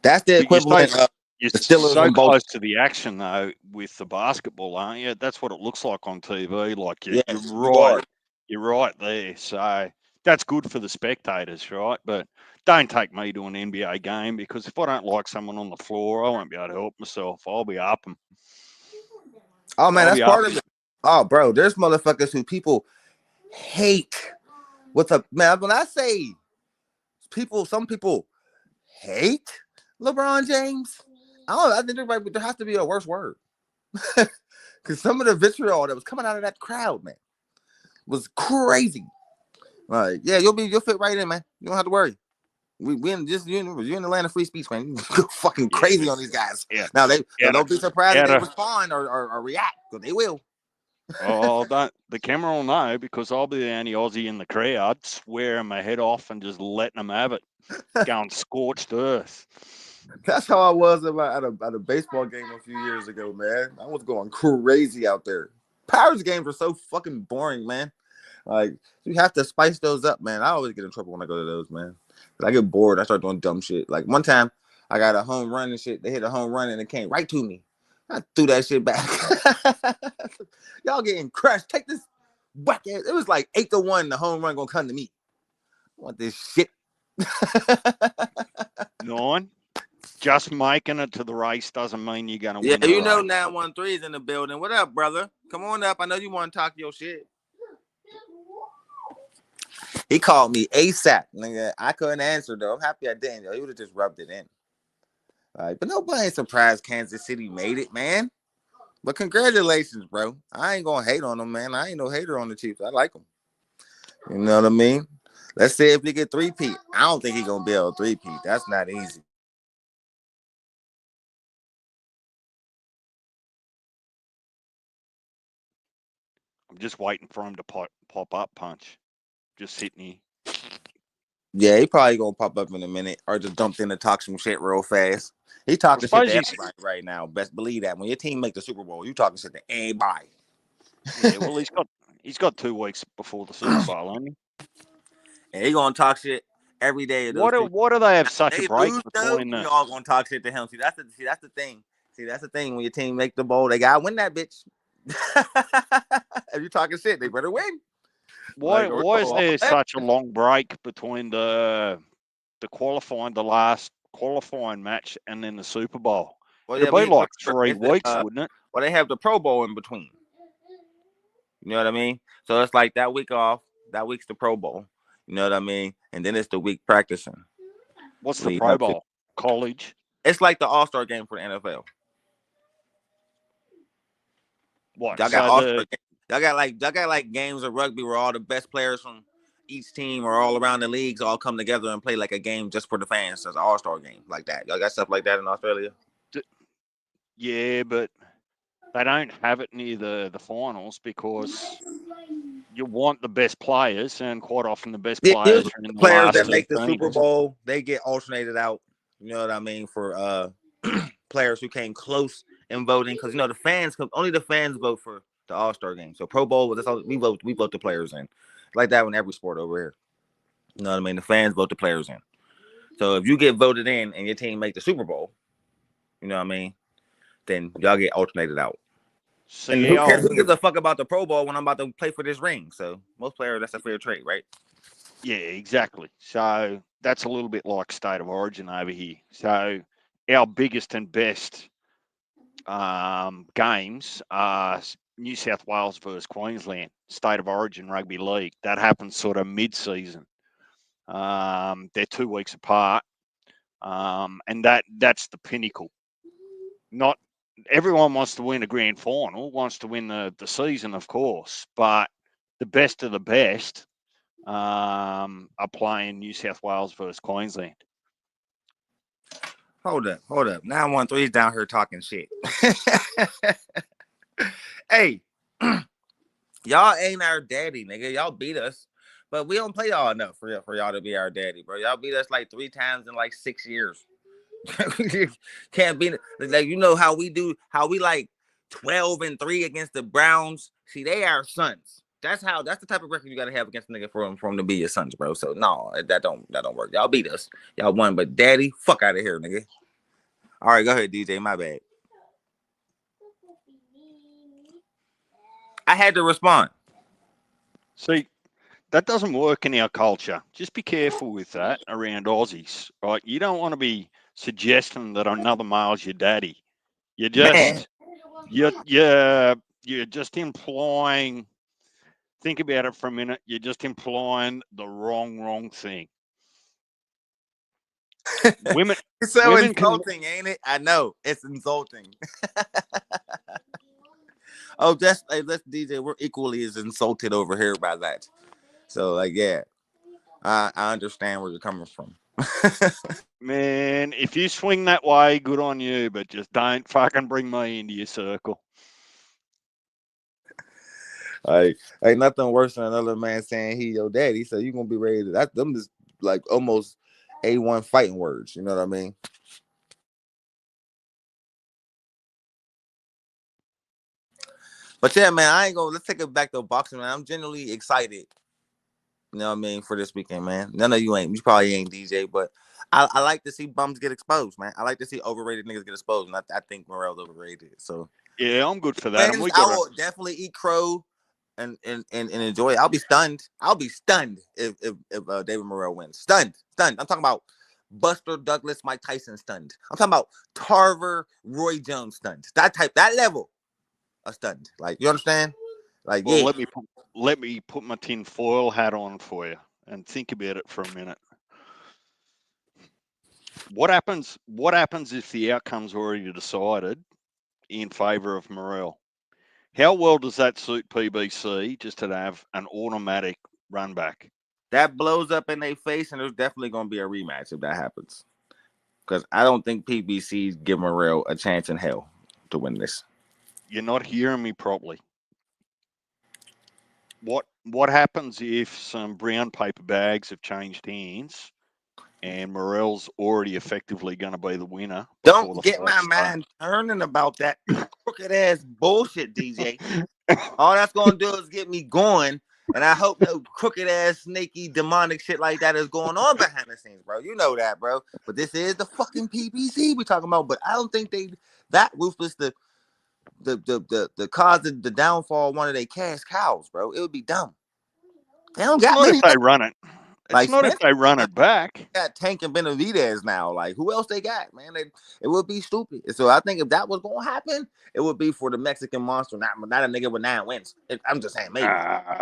That's the equivalent of you're the Steelers so and both. close to the action though with the basketball, aren't you? That's what it looks like on TV. Like you're right. You're right there. So that's good for the spectators, right? But don't take me to an NBA game because if I don't like someone on the floor, I won't be able to help myself. I'll be up them. Oh man, that's part of it. Oh, bro, there's motherfuckers who people hate. What's up, man? When I say some people hate LeBron James, I think there has to be a worse word. Because some of the vitriol that was coming out of that crowd, man, was crazy. Like, yeah, you'll fit right in, man. You don't have to worry. You're in the land of free speech, man. You go fucking crazy on these guys. Yeah. Now don't be surprised if they respond or react, because they will. Oh, the camera will know because I'll be the only Aussie in the crowd, swearing my head off and just letting them have it, going scorched earth. That's how I was at a baseball game a few years ago, man. I was going crazy out there. Pirates games are so fucking boring, man. Like, you have to spice those up, man. I always get in trouble when I go to those, man. I get bored. I start doing dumb shit. Like, one time, I got a home run and shit. They hit a home run and it came right to me. I threw that shit back. Y'all getting crushed. Take this whack ass. It was like 8-1. The home run gonna come to me. I want this shit. 9. Just making it to the race doesn't mean you're gonna win. Yeah, you know 913 is in the building. What up, brother? Come on up. I know you want to talk your shit. He called me ASAP. Nigga, I couldn't answer though. I'm happy I didn't. Yo. He would have just rubbed it in. But nobody ain't surprised Kansas City made it, man. But congratulations, bro. I ain't gonna hate on them, man. I ain't no hater on the Chiefs. I like them. You know what I mean? Let's see if we get 3-peat. I don't think he's gonna be able to 3-peat. That's not easy. I'm just waiting for him to pop up punch. Just sitting here. Yeah, he probably gonna pop up in a minute or just dumped in to talk some shit real fast. He talking shit to everybody right now. Best believe that. When your team make the Super Bowl, you talking shit to everybody. Yeah, well, he's got 2 weeks before the Super Bowl, hasn't he? And he gonna talk shit every day. What do they have such a break between them? We all gonna talk shit to him. See, that's the thing. See, that's the thing. When your team make the bowl, they gotta win that bitch. If you talking shit, they better win. Why is there such a long break between the last qualifying match and then the Super Bowl? Well, it'd be like 3 weeks, wouldn't it? Well, they have the Pro Bowl in between. You know what I mean? So it's like that week off. That week's the Pro Bowl. You know what I mean? And then it's the week practicing. What's the Pro Bowl? College? It's like the All-Star game for the NFL. What? Y'all got like games of rugby where all the best players from each team or all around the leagues all come together and play like a game just for the fans. It's an All-Star game like that. Y'all got stuff like that in Australia? Yeah, but they don't have it near the finals because you want the best players, and quite often the best players are in the players that make the Super Bowl. They get alternated out. You know what I mean? For players who came close in voting, because you know only the fans vote for the All-Star game. So Pro Bowl, that's all we vote the players in. Like that in every sport over here. You know what I mean? The fans vote the players in. So if you get voted in and your team make the Super Bowl, you know what I mean? Then y'all get alternated out. So who gives a fuck about the Pro Bowl when I'm about to play for this ring? So most players, that's a fair trade, right? Yeah, exactly. So that's a little bit like State of Origin over here. So our biggest and best games are New South Wales versus Queensland, State of Origin Rugby League. That happens sort of mid-season. They're 2 weeks apart, and that's the pinnacle. Not everyone wants to win a grand final, wants to win the season, of course, but the best of the best are playing New South Wales versus Queensland. Hold up. 913's down here talking shit. Hey, y'all ain't our daddy, nigga. Y'all beat us. But we don't play y'all enough for y'all to be our daddy, bro. Y'all beat us like 3 times in like 6 years. Can't beat it. Like, you know how we do, how we like 12-3 against the Browns. See, they are sons. That's the type of record you gotta have against a nigga for them to be your sons, bro. So no, that don't work. Y'all beat us. Y'all won, but daddy, fuck out of here, nigga. All right, go ahead, DJ. My bad. I had to respond. See, that doesn't work in our culture. Just be careful with that around Aussies, right? You don't want to be suggesting that another male's your daddy. You're Man. just you're just implying. Think about it for a minute. You're just implying the wrong thing. Women, It's so women insulting, ain't it? I know it's insulting. Oh, that's let's DJ. We're equally as insulted over here by that. So, like, yeah, I understand where you're coming from. Man, if you swing that way, good on you, but just don't fucking bring me into your circle. Like, ain't nothing worse than another man saying he your daddy. So you gonna be ready to that. Them just like almost A1 fighting words. You know what I mean? But yeah, man, I ain't gonna. Let's take it back to boxing, man. I'm genuinely excited. You know what I mean, for this weekend, man. None of you ain't. You probably ain't DJ, but I like to see bums get exposed, man. I like to see overrated niggas get exposed, and I think Morel's overrated. So Yeah, I'm good for that. And we I got will definitely eat crow and enjoy it. I'll be stunned. I'll be stunned if David Morrell wins. Stunned. I'm talking about Buster Douglas, Mike Tyson stunned. I'm talking about Tarver, Roy Jones stunned. That level of stunned. Like, you understand? Like, well, yeah. let me put my tin foil hat on for you and think about it for a minute. What happens if the outcome's already decided in favour of Morrell? How well does that suit PBC just to have an automatic run back? That blows up in their face, and there's definitely going to be a rematch if that happens. Because I don't think PBC's give Morrell a chance in hell to win this. You're not hearing me properly. What happens if some brown paper bags have changed hands and Morrell's already effectively going to be the winner? Don't get my mind turning about that crooked ass bullshit, DJ. All that's going to do is get me going. And I hope no crooked ass, snaky, demonic shit like that is going on behind the scenes, bro. You know that, bro. But this is the fucking PBC we talking about. But I don't think they that ruthless the cause of the downfall of one of their cash cows, bro. It would be dumb. They don't got not many. If they run it. It's like not if they run it back. Got Tank and Benavidez now. Like, who else they got, man? It would be stupid. So I think if that was going to happen, it would be for the Mexican monster, not a nigga with 9 wins. I'm just saying, maybe.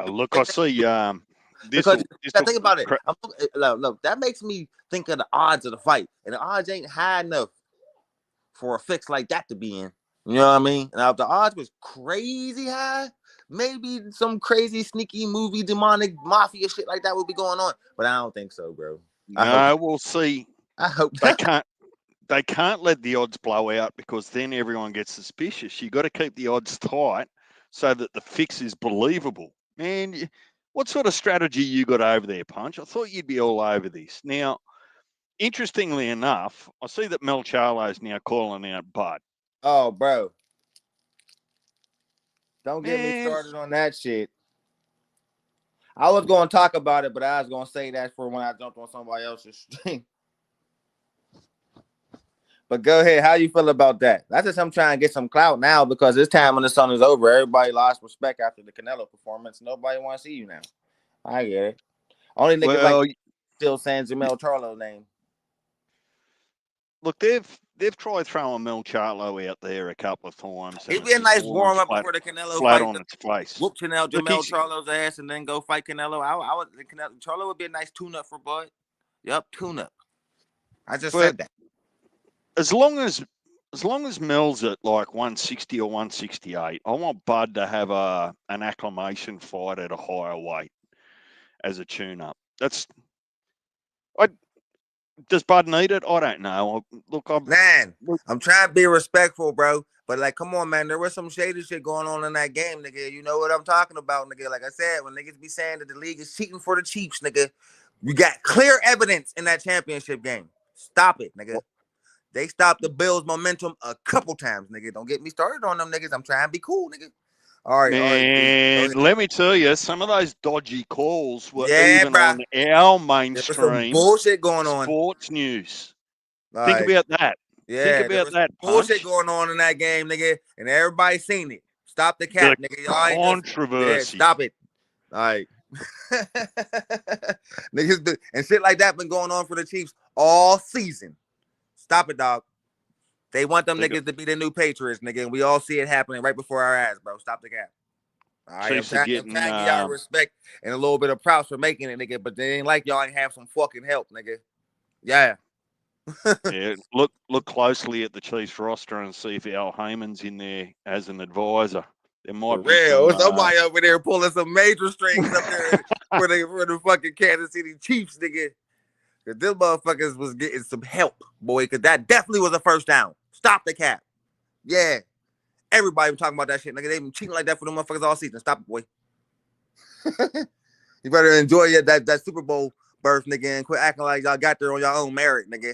Look, I see. Because think about it. Look, that makes me think of the odds of the fight, and the odds ain't high enough for a fix like that to be in. You know what I mean? Now, if the odds was crazy high, maybe some crazy, sneaky movie, demonic mafia shit like that would be going on. But I don't think so, bro. No, we'll see. I hope they can't let the odds blow out because then everyone gets suspicious. You got to keep the odds tight so that the fix is believable. Man, what sort of strategy you got over there, Punch? I thought you'd be all over this. Now, interestingly enough, I see that Mel Charlo's now calling out Bud. Oh, bro. Don't get me started on that shit. I was going to talk about it, but I was going to say that for when I jumped on somebody else's stream. But go ahead. How you feel about that? That's just I'm trying to get some clout now because this time when the sun is over, everybody lost respect after the Canelo performance. Nobody want to see you now. I get it. Only niggas like still saying Jamel Charlo's name. Look, they've tried throwing Mel Charlo out there a couple of times. It'd be a nice warm up before the Canelo flat fight. On its face. Whoop Jamel Charlo's ass and then go fight Canelo. Charlo would be a nice tune up for Bud. Yep, tune up. I just said that. As long as Mel's at like 160 or 168, I want Bud to have an acclimation fight at a higher weight as a tune up. Does Bud need it? I don't know. Look, Man, I'm trying to be respectful, bro. But like, come on, man. There was some shady shit going on in that game, nigga. You know what I'm talking about, nigga. Like I said, when niggas be saying that the league is cheating for the Chiefs, nigga, we got clear evidence in that championship game. Stop it, nigga. They stopped the Bills' momentum a couple times, nigga. Don't get me started on them niggas. I'm trying to be cool, nigga. All right, man, let me tell you, some of those dodgy calls were even bruh. on our There was some mainstream bullshit going on. sports news. Like, Think about that. Yeah, Think about that. Bullshit going on in that game, nigga, and everybody seen it. Stop the cap, nigga. Y'all Controversy. Stop it. All right. Niggas and shit like that been going on for the Chiefs all season. Stop it, dog. They want them niggas to be the new Patriots, nigga, and we all see it happening right before our eyes, bro. Stop the cap. All right, Chiefs I'm trying to give y'all respect and a little bit of props for making it, nigga, but they ain't like y'all ain't have some fucking help, nigga. Yeah. Yeah, look closely at the Chiefs roster and see if Al Heyman's in there as an advisor. There might be somebody over there pulling some major strings up there for the fucking Kansas City Chiefs, nigga. Because them motherfuckers was getting some help, boy, because that definitely was a first down. Stop the cap. Yeah. Everybody was talking about that shit, nigga. They been cheating like that for them motherfuckers all season. Stop it, boy. You better enjoy that Super Bowl berth, nigga, and quit acting like y'all got there on your own merit, nigga.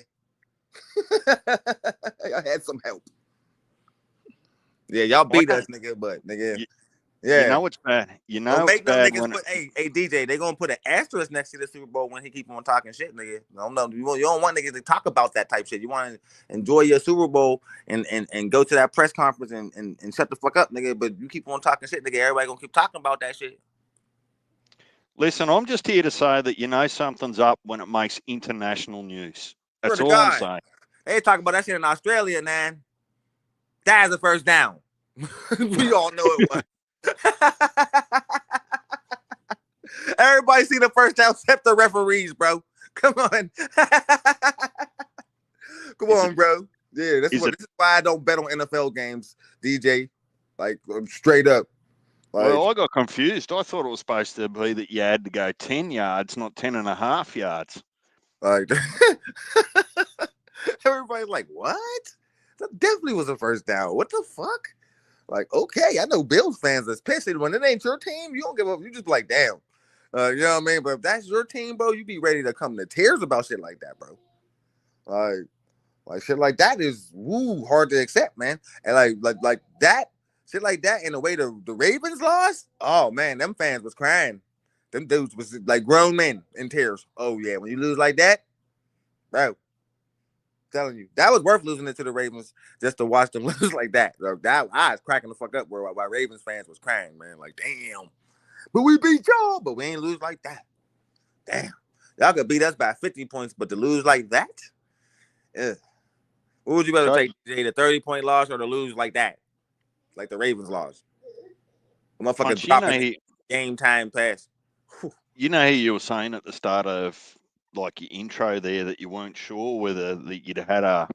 Y'all had some help. Yeah, y'all beat us, nigga, but nigga. Yeah. You know it's bad. You know it's bad when hey DJ, they gonna put an asterisk next to the Super Bowl when he keep on talking shit, nigga. No, you don't want niggas to talk about that type shit. You want to enjoy your Super Bowl and go to that press conference and shut the fuck up, nigga. But you keep on talking shit, nigga. Everybody gonna keep talking about that shit. Listen, I'm just here to say that you know something's up when it makes international news. That's all I'm saying. They talking about that shit in Australia, man. That is the first down. We all know it was. Everybody see the first down except the referees, bro. Come on. Come on, bro. Yeah, this is why I don't bet on NFL games, DJ. Like, straight up. Like, well, I got confused. I thought it was supposed to be that you had to go 10 yards, not 10.5 yards. Like, everybody's like, what? That definitely was a first down. What the fuck? Like, okay, I know Bills fans that's pissed. When it ain't your team, you don't give up. You just like, damn. You know what I mean? But if that's your team, bro, you be ready to come to tears about shit like that, bro. Like shit like that is hard to accept, man. And like that, shit like that, in the way the Ravens lost, oh man, them fans was crying. Them dudes was like grown men in tears. Oh yeah, when you lose like that, bro. Telling you, that was worth losing it to the Ravens just to watch them lose like that. That I was cracking the fuck up where Ravens fans was crying, man. Like, damn. But we beat y'all, but we ain't lose like that. Damn. Y'all could beat us by 50 points, but to lose like that? Yeah. What would you rather take, Jay, the 30-point loss or to lose like that? Like the Ravens lost. The motherfucker dropping game time pass. Whew. You know how you were saying at the start of like your intro there that you weren't sure whether that you'd had a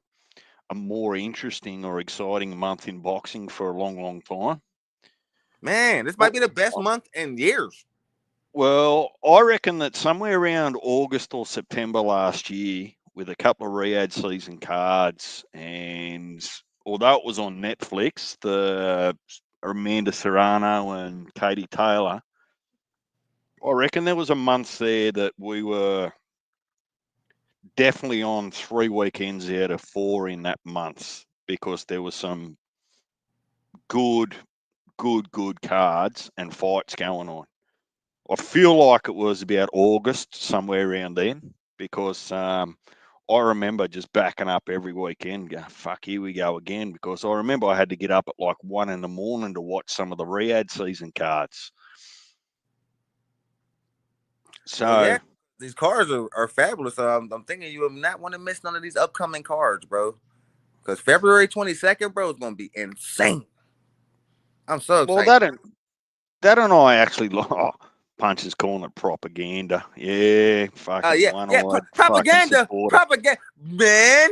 more interesting or exciting month in boxing for a long, long time. Man, this might be the best month in years. Well, I reckon that somewhere around August or September last year, with a couple of Riyadh season cards, and although it was on Netflix, the Amanda Serrano and Katie Taylor, I reckon there was a month there that we were definitely on 3 weekends out of 4 in that month, because there was some good cards and fights going on. I feel like it was about August, somewhere around then, because I remember just backing up every weekend, going, fuck, here we go again, because I remember I had to get up at like 1 a.m. to watch some of the Riyadh season cards. So yeah, these cards are fabulous. So I'm thinking you will not want to miss none of these upcoming cards, bro. Because February 22nd, bro, is going to be insane. I'm so excited. Well, that and I actually Punch is calling it propaganda. Yeah, fucking propaganda, man.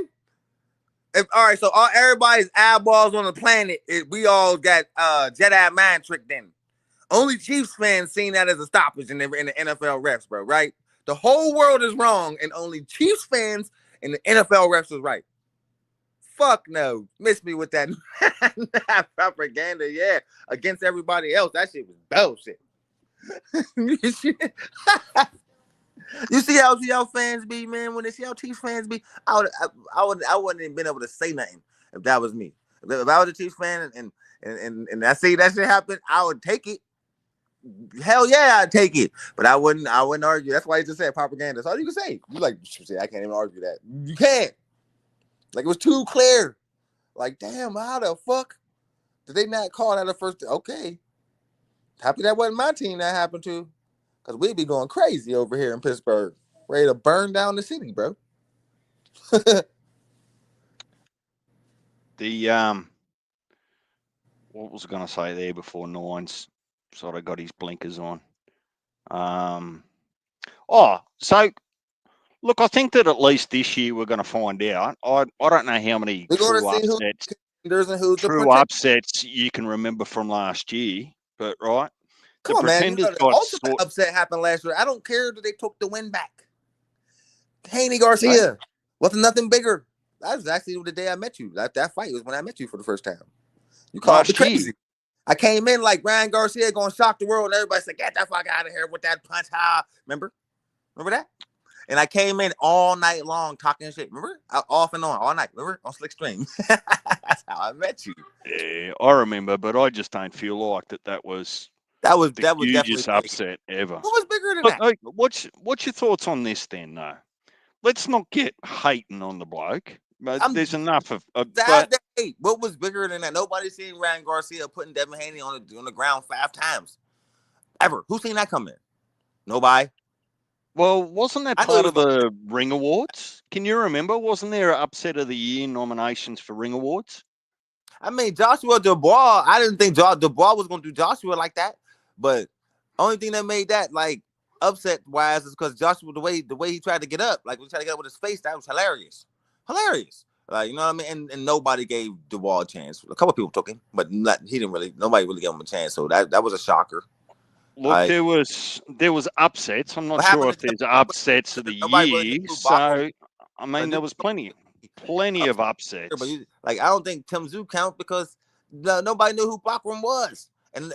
All right, so everybody's eyeballs on the planet, we all got Jedi mind tricked in. Only Chiefs fans seen that as a stoppage in the NFL refs, bro. Right? The whole world is wrong, and only Chiefs fans and the NFL refs was right. Fuck no. Miss me with that propaganda, yeah, against everybody else. That shit was bullshit. You see how CL fans be, man. When they see how Chiefs fans be, I wouldn't even been able to say nothing if that was me. If I was a Chiefs fan and I see that shit happen, I would take it. Hell yeah, I'd take it. But I wouldn't argue. That's why he just said propaganda. That's all you can say. You like, shit, I can't even argue that. You can't. Like, it was too clear. Like, damn, how the fuck did they not call that the first? Okay. Happy that wasn't my team that happened to. Because we'd be going crazy over here in Pittsburgh. Ready to burn down the city, bro. What was I going to say there before Nines sort of got his blinkers on? So look, I think that at least this year we're going to find out. I don't know how many true upsets you can remember from last year, but right. Come on, man. The ultimate upset happened last year. I don't care that they took the win back. Haney Garcia wasn't nothing bigger. That was actually the day I met you. That fight was when I met you for the first time. You called me crazy. I came in like Ryan Garcia going to shock the world, and everybody said, "Get that fuck out of here with that punch!" Remember that? And I came in all night long talking shit. Remember? Off and on all night. Remember? On Slick Stream. That's how I met you. Yeah, I remember, but I just don't feel like that was the hugest upset ever. What was bigger than that? Like, what's your thoughts on this then, though? Let's not get hating on the bloke. But there's enough of. What was bigger than that? Nobody's seen Ryan Garcia putting Devin Haney on the ground 5 times. Ever. Who's seen that come in? Nobody. Well, wasn't that part of the Ring Awards? Can you remember? Wasn't there an upset of the year nominations for Ring Awards? I mean, Joshua Dubois, I didn't think Dubois was going to do Joshua like that. But only thing that made that, like, upset-wise is because Joshua, the way he tried to get up, like, when he tried to get up with his face, that was hilarious. Hilarious. Like, you know what I mean? And nobody gave Dubois a chance. A couple people took him, but nobody really gave him a chance. So that was a shocker. Look, like, there was upsets. I'm not sure if there's upsets of the year. So, I mean, there was plenty of upsets. But I don't think Tim Tszyu counts because nobody knew who Bachram was. And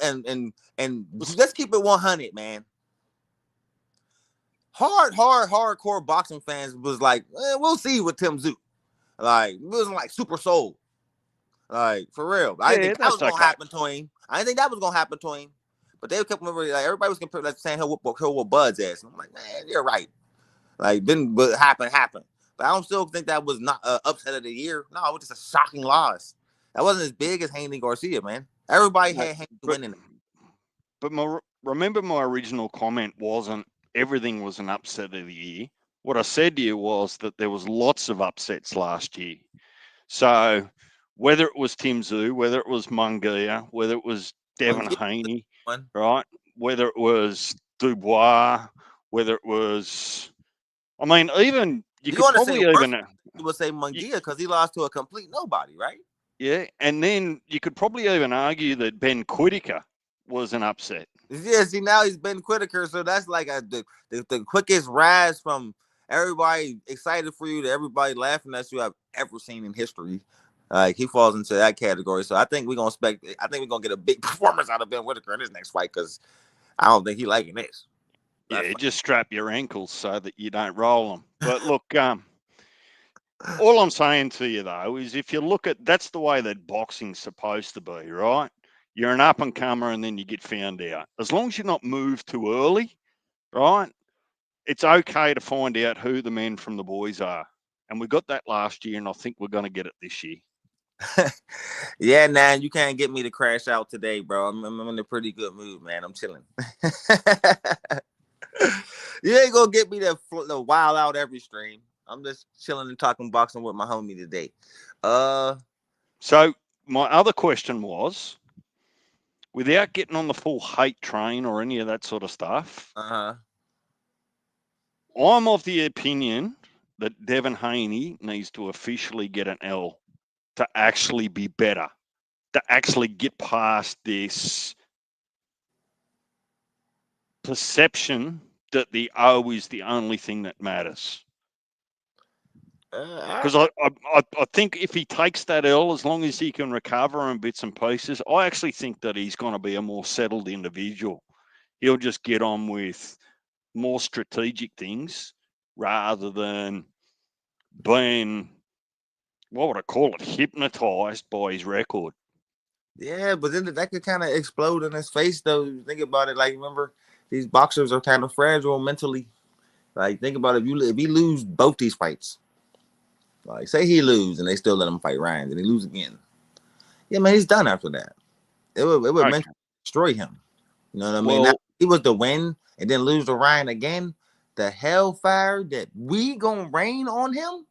let's keep it 100, man. Hardcore boxing fans was like, we'll see with Tim Tszyu. Like, it wasn't like Super Soul. Like, for real. I didn't think that was going to happen to him. I didn't think that was going to happen to him. But they kept remembering, like, everybody was comparing, like, saying he'll whoop Bud's ass. And I'm like, man, you're right. Like, didn't happen. But I don't still think that was not upset of the year. No, it was just a shocking loss. That wasn't as big as Haney Garcia, man. Everybody had Haney winning. But remember my original comment wasn't everything was an upset of the year. What I said to you was that there was lots of upsets last year. So whether it was Tim Tszyu, whether it was Munguia, whether it was Devin Haney, right? Whether it was Dubois, whether it was, I mean, even you could probably even you would say Munguia because he lost to a complete nobody, right? Yeah, and then you could probably even argue that Ben Whittaker was an upset. Yeah, see, now he's Ben Whittaker, so that's like the quickest rise from everybody excited for you to everybody laughing at you I've ever seen in history. Like, he falls into that category. So I think we're gonna get a big performance out of Ben Whittaker in this next fight because I don't think he's liking this. Yeah, just strap your ankles so that you don't roll them. But look, all I'm saying to you though is if you look at that's the way that boxing's supposed to be, right? You're an up and comer and then you get found out. As long as you're not moved too early, right? It's okay to find out who the men from the boys are. And we got that last year, and I think we're going to get it this year. Yeah, man, you can't get me to crash out today, bro. I'm in a pretty good mood, man. I'm chilling. You ain't going to get me to wild out every stream. I'm just chilling and talking boxing with my homie today. So my other question was, without getting on the full hate train or any of that sort of stuff, I'm of the opinion that Devin Haney needs to officially get an L to actually be better, to actually get past this perception that the O is the only thing that matters. Because I think if he takes that L, as long as he can recover in bits and pieces, I actually think that he's going to be a more settled individual. He'll just get on with more strategic things rather than being, what would I call it, hypnotized by his record. Yeah, but then that could kind of explode in his face, though. Think about it. Like, remember, these boxers are kind of fragile mentally. Like, think about if he lose both these fights. Like, say he lose and they still let him fight Ryan, and he lose again. Yeah, man, he's done after that. It would Okay. mentally destroy him. You know what I mean? Well, now, he was to win and then lose to Ryan again. The hellfire that we gonna rain on him,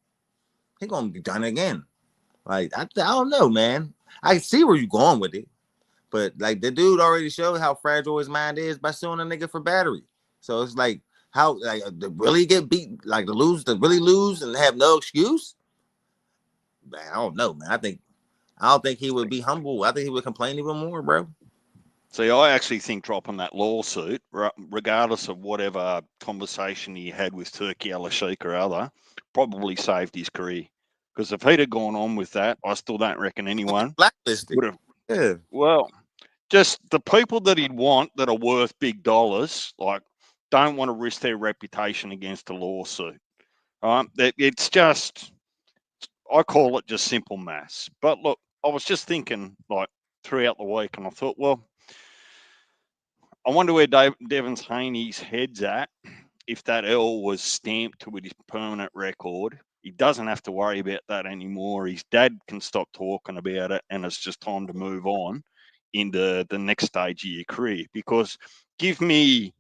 he gonna be done again. Like, I don't know, man. I see where you're going with it, but like the dude already showed how fragile his mind is by suing a nigga for battery. So it's like, how, like, to really get beat, like to really lose and have no excuse. Man, I don't know, man. I don't think he would be humble. I think he would complain even more, bro. see, I actually think dropping that lawsuit, regardless of whatever conversation he had with Turkey Al-Sheikh or other, probably saved his career. Because if he'd have gone on with that, I still don't reckon anyone Blacklisted. would have. Yeah. Well, just the people that he'd want that are worth big dollars, like, don't want to risk their reputation against a lawsuit. It's just, I call it just simple maths. But look, I was just thinking, like, throughout the week, and I thought, well, I wonder where Devin Haney's head's at if that L was stamped with his permanent record. He doesn't have to worry about that anymore. His dad can stop talking about it, and it's just time to move on into the next stage of your career. Because give me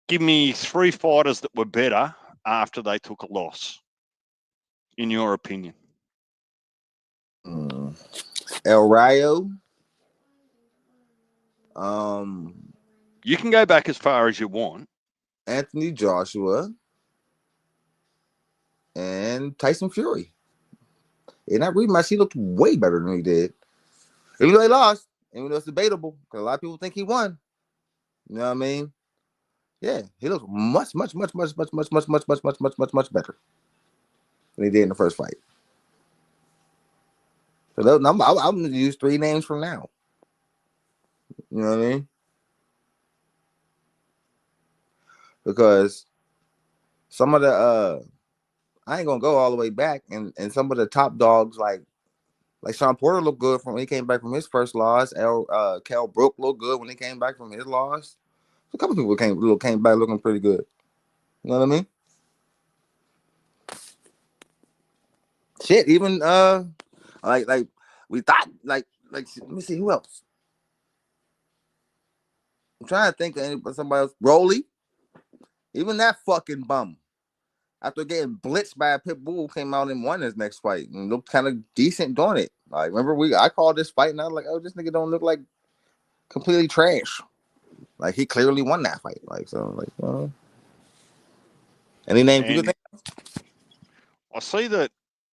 3 fighters that were better after they took a loss, in your opinion. El Rayo. You can go back as far as you want. Anthony Joshua and Tyson Fury. In that rematch, he looked way better than he did. Even though he lost, even though it's debatable, because a lot of people think he won. You know what I mean? Yeah, he looks much better than he did in the first fight. So I'm going to use 3 names from now. You know what I mean? Because some of the I ain't gonna go all the way back, and some of the top dogs like Sean Porter looked good when he came back from his first loss. Kell Brook looked good when he came back from his loss. A couple people came back looking pretty good. You know what I mean? Shit, even like we thought like let me see who else. I'm trying to think of somebody else. Rolly, even that fucking bum, after getting blitzed by a pit bull, came out and won his next fight and looked kind of decent doing it. Like, remember I called this fight and I was like, oh, this nigga don't look like completely trash. Like, he clearly won that fight. Like, so, like, any names you could think of? I see that.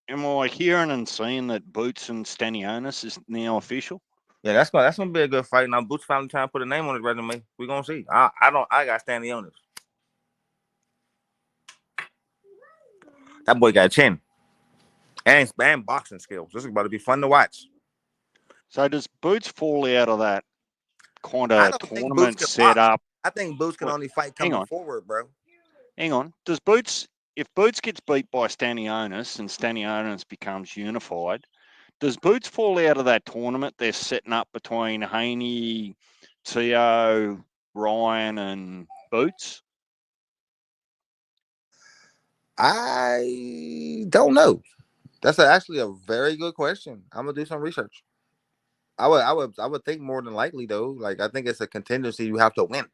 Am I hearing and seeing that Boots and Stanionis is now official? Yeah, that's gonna be a good fight. Now Boots finally trying to put a name on his resume. We're gonna see. I got Stanionis. That boy got a chin. And boxing skills. This is about to be fun to watch. So does Boots fall out of that kind of tournament setup? I think Boots can only fight coming forward, bro. Hang on. Does Boots, if Boots gets beat by Stanionis and Stanionis becomes unified, does Boots fall out of that tournament they're setting up between Haney, Teo, Ryan, and Boots? I don't know. That's actually a very good question. I'm gonna do some research. I would think more than likely though. Like, I think it's a contingency you have to win.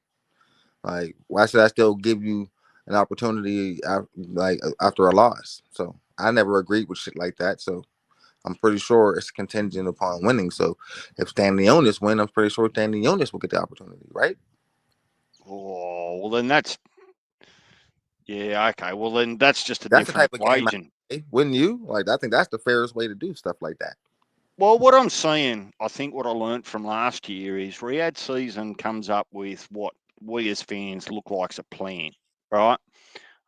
Like, why should I still give you an opportunity after a loss? So I never agreed with shit like that. So I'm pretty sure it's contingent upon winning. So if Stanionis win, I'm pretty sure Stanionis will get the opportunity, right? Oh, well then that's okay. Well then that's just a different equation. Wouldn't you? Like, I think that's the fairest way to do stuff like that. Well, what I'm saying, I think what I learned from last year is Riyadh season comes up with what we as fans look like as a plan, right?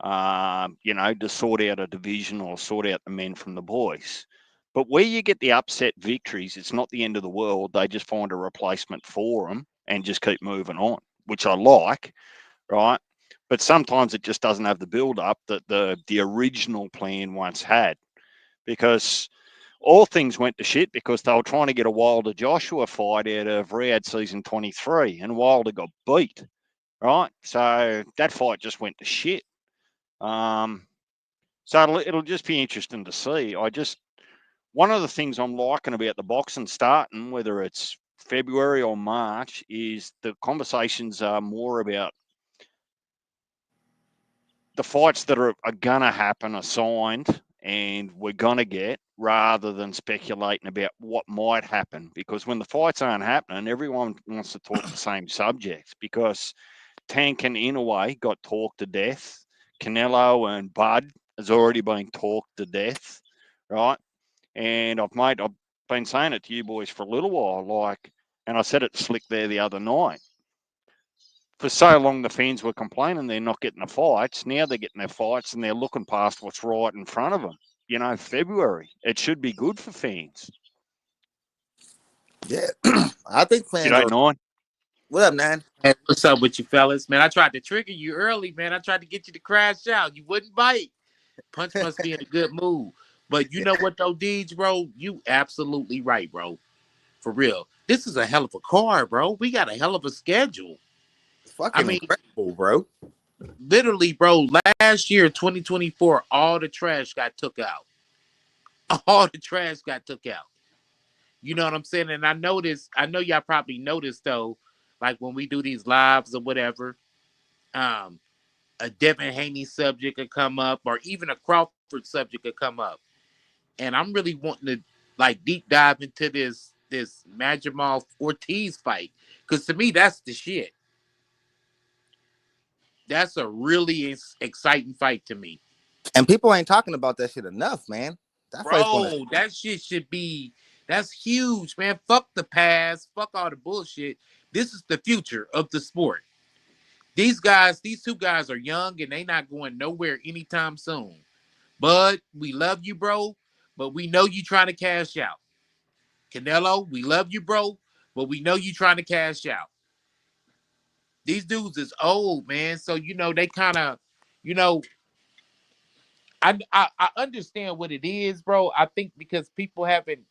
to sort out a division or sort out the men from the boys. But where you get the upset victories, it's not the end of the world. They just find a replacement for them and just keep moving on, which I like, right? But sometimes it just doesn't have the build-up that the original plan once had, because all things went to shit because they were trying to get a Wilder Joshua fight out of Riyadh season 23, and Wilder got beat, right? So that fight just went to shit. So it'll just be interesting to see. One of the things I'm liking about the boxing starting, whether it's February or March, is the conversations are more about the fights that are going to happen are signed and we're going to get, rather than speculating about what might happen. Because when the fights aren't happening, everyone wants to talk the same subjects, because Tank and Inoue got talked to death. Canelo and Bud has already been talked to death, right? And I've been saying it to you boys for a little while, and I said it to Slick there the other night. For so long, the fans were complaining they're not getting the fights. Now they're getting their fights, and they're looking past what's right in front of them. February, it should be good for fans. Yeah, I think fans G'day, are. Nine. What up, man? Hey, what's up with you fellas? Man, I tried to trigger you early, man. I tried to get you to crash out. You wouldn't bite. Punch must be in a good mood. But you know what, though, Deej, bro? You absolutely right, bro. For real. This is a hell of a card, bro. We got a hell of a schedule. It's fucking incredible, bro. Literally, bro, last year, 2024, all the trash got took out. All the trash got took out. You know what I'm saying? And I know y'all probably noticed, though, like when we do these lives or whatever, a Devin Haney subject could come up, or even a Crawford subject could come up. And I'm really wanting to deep dive into this Madrimal Ortiz fight, because to me that's the shit. That's a really exciting fight to me. And people ain't talking about that shit enough, man. Bro, that shit should be. That's huge, man. Fuck the past. Fuck all the bullshit. This is the future of the sport. These two guys are young and they not going nowhere anytime soon. Bud, we love you, bro, but we know you trying to cash out. Canelo, we love you, bro, but we know you trying to cash out. These dudes is old, man. So, they kind of, I understand what it is, bro. I think because people haven't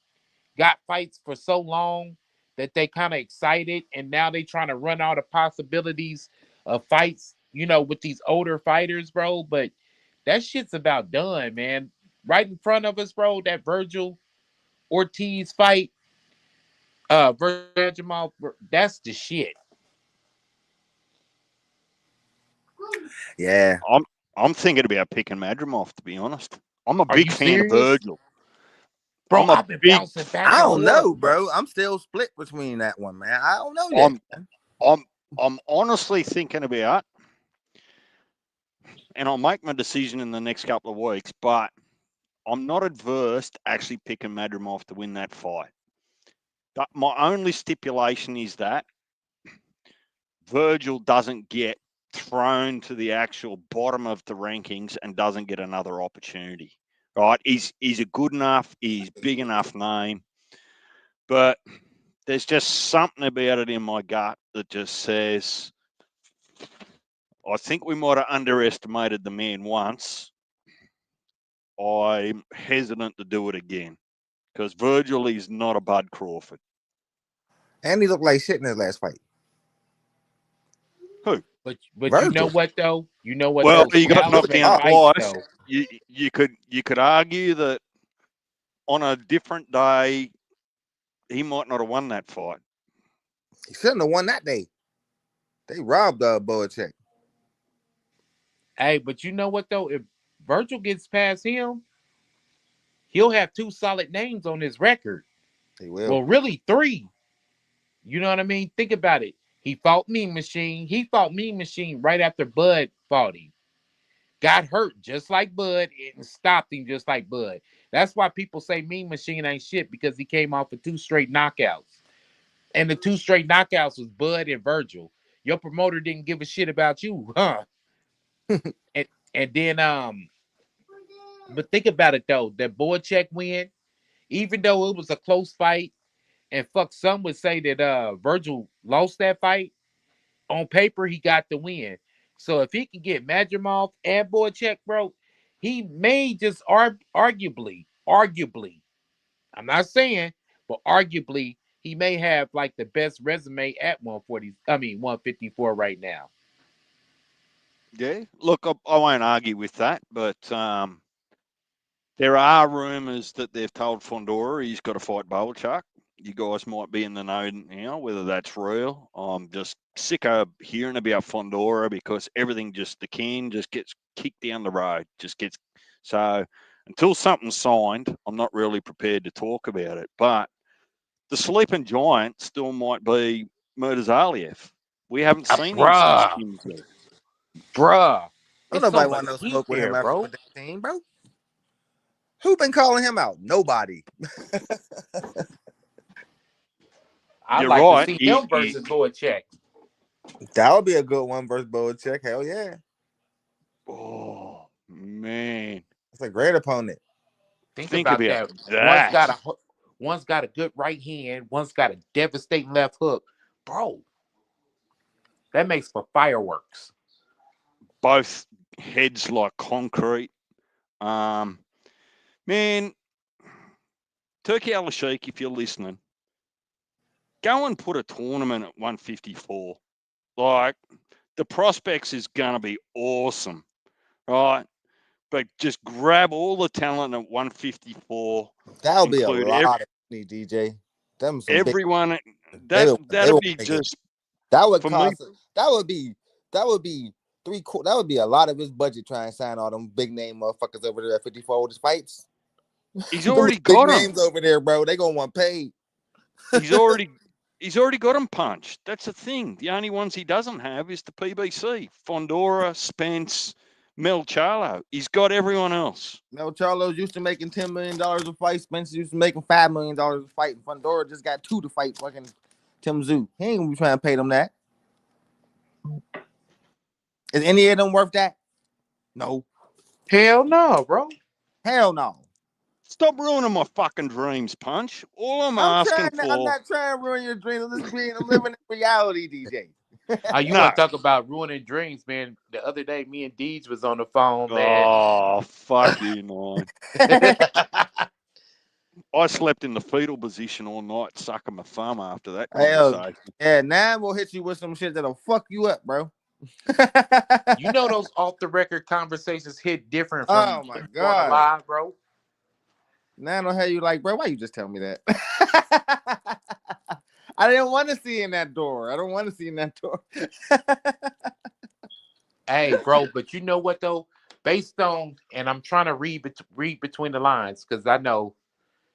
got fights for so long that they kind of excited, and now they trying to run out of possibilities of fights, with these older fighters, bro. But that shit's about done, man. Right in front of us, bro, that Virgil Ortiz fight, Jamal, that's the shit. Yeah. I'm thinking about picking Madrimov, to be honest. I'm a big fan of Virgil. Bro, I've been bouncing back. I don't know, bro. I'm still split between that one, man. I don't know yet. I'm honestly thinking about, and I'll make my decision in the next couple of weeks, but I'm not adverse to actually picking Madrimov to win that fight. But my only stipulation is that Virgil doesn't get thrown to the actual bottom of the rankings and doesn't get another opportunity. Right? He's a good enough, he's big enough name, but there's just something about it in my gut that just says, I think we might have underestimated the man once. I'm hesitant to do it again because Virgil is not a Bud Crawford. And he looked like shit in his last fight. Who? But you know what though? You know what? Well, he got knocked down twice. You could argue that on a different day, he might not have won that fight. He shouldn't have won that day. They robbed Boacek. Hey, but you know what though? If Virgil gets past him, he'll have 2 solid names on his record. He will. Well, really 3. You know what I mean? Think about it. He fought Mean Machine. He fought Mean Machine right after Bud fought him. Got hurt just like Bud and stopped him just like Bud. That's why people say Mean Machine ain't shit, because he came off of 2 straight knockouts. And the 2 straight knockouts was Bud and Virgil. Your promoter didn't give a shit about you, huh? And then but think about it though, that Boychuk win, even though it was a close fight, and fuck, some would say that Virgil lost that fight. On paper, he got the win. So if he can get Madrimov and Boychuk, bro, he may just arguably, I'm not saying, but arguably, he may have like the best resume at 154 right now. Yeah, look, I won't argue with that, but there are rumours that they've told Fondora he's got to fight Boychuk. You guys might be in the know now whether that's real. I'm just sick of hearing about Fondora because everything the can just gets kicked down the road. So until something's signed, I'm not really prepared to talk about it. But the sleeping giant still might be Murtazaliev. We haven't seen him since Kimsey. Bruh. Don't nobody want no smoke with him after that team, bro. Who been calling him out? Nobody. I'd like to see him versus Boychuk. That would be a good one versus Boychuk. Hell yeah. Oh, man. That's a great opponent. Think about that. One's got a good right hand. One's got a devastating left hook. Bro, that makes for fireworks. Both heads like concrete. Man, Turki Al-Sheikh, if you're listening, go and put a tournament at 154. Like, the prospects is going to be awesome, right? But just grab all the talent at 154. That'll be a lot of money, DJ. Everyone, that'll be just. That would cost. That would be 3/4. That would be a lot of his budget trying to sign all them big name motherfuckers over there at 54 with his fights. He's already got them. Names over there, bro. They gonna want paid. He's already got them punched. That's the thing. The only ones he doesn't have is the PBC. Fondora, Spence, Mel Charlo. He's got everyone else. Mel Charlo's used to making $10 million a fight. Spence used to making $5 million a fight. And Fondora just got 2 to fight fucking Tim Tszyu. He ain't gonna be trying to pay them that. Is any of them worth that? No. Hell no, bro. Hell no. Stop ruining my fucking dreams, Punch. All I'm asking for. I'm not trying to ruin your dreams. I'm living in reality, DJ. You want to talk about ruining dreams, man? The other day, me and Deej was on the phone, man. Oh, fuck you, man. I slept in the fetal position all night, sucking my thumb after that conversation. Yeah, now we'll hit you with some shit that'll fuck you up, bro. You know those off the record conversations hit different from my god live, bro. Now I don't have you like, bro. Why you just tell me that? I didn't want to see in that door. I don't want to see in that door. Hey, bro, but you know what though? Based on, and I'm trying to read between the lines because I know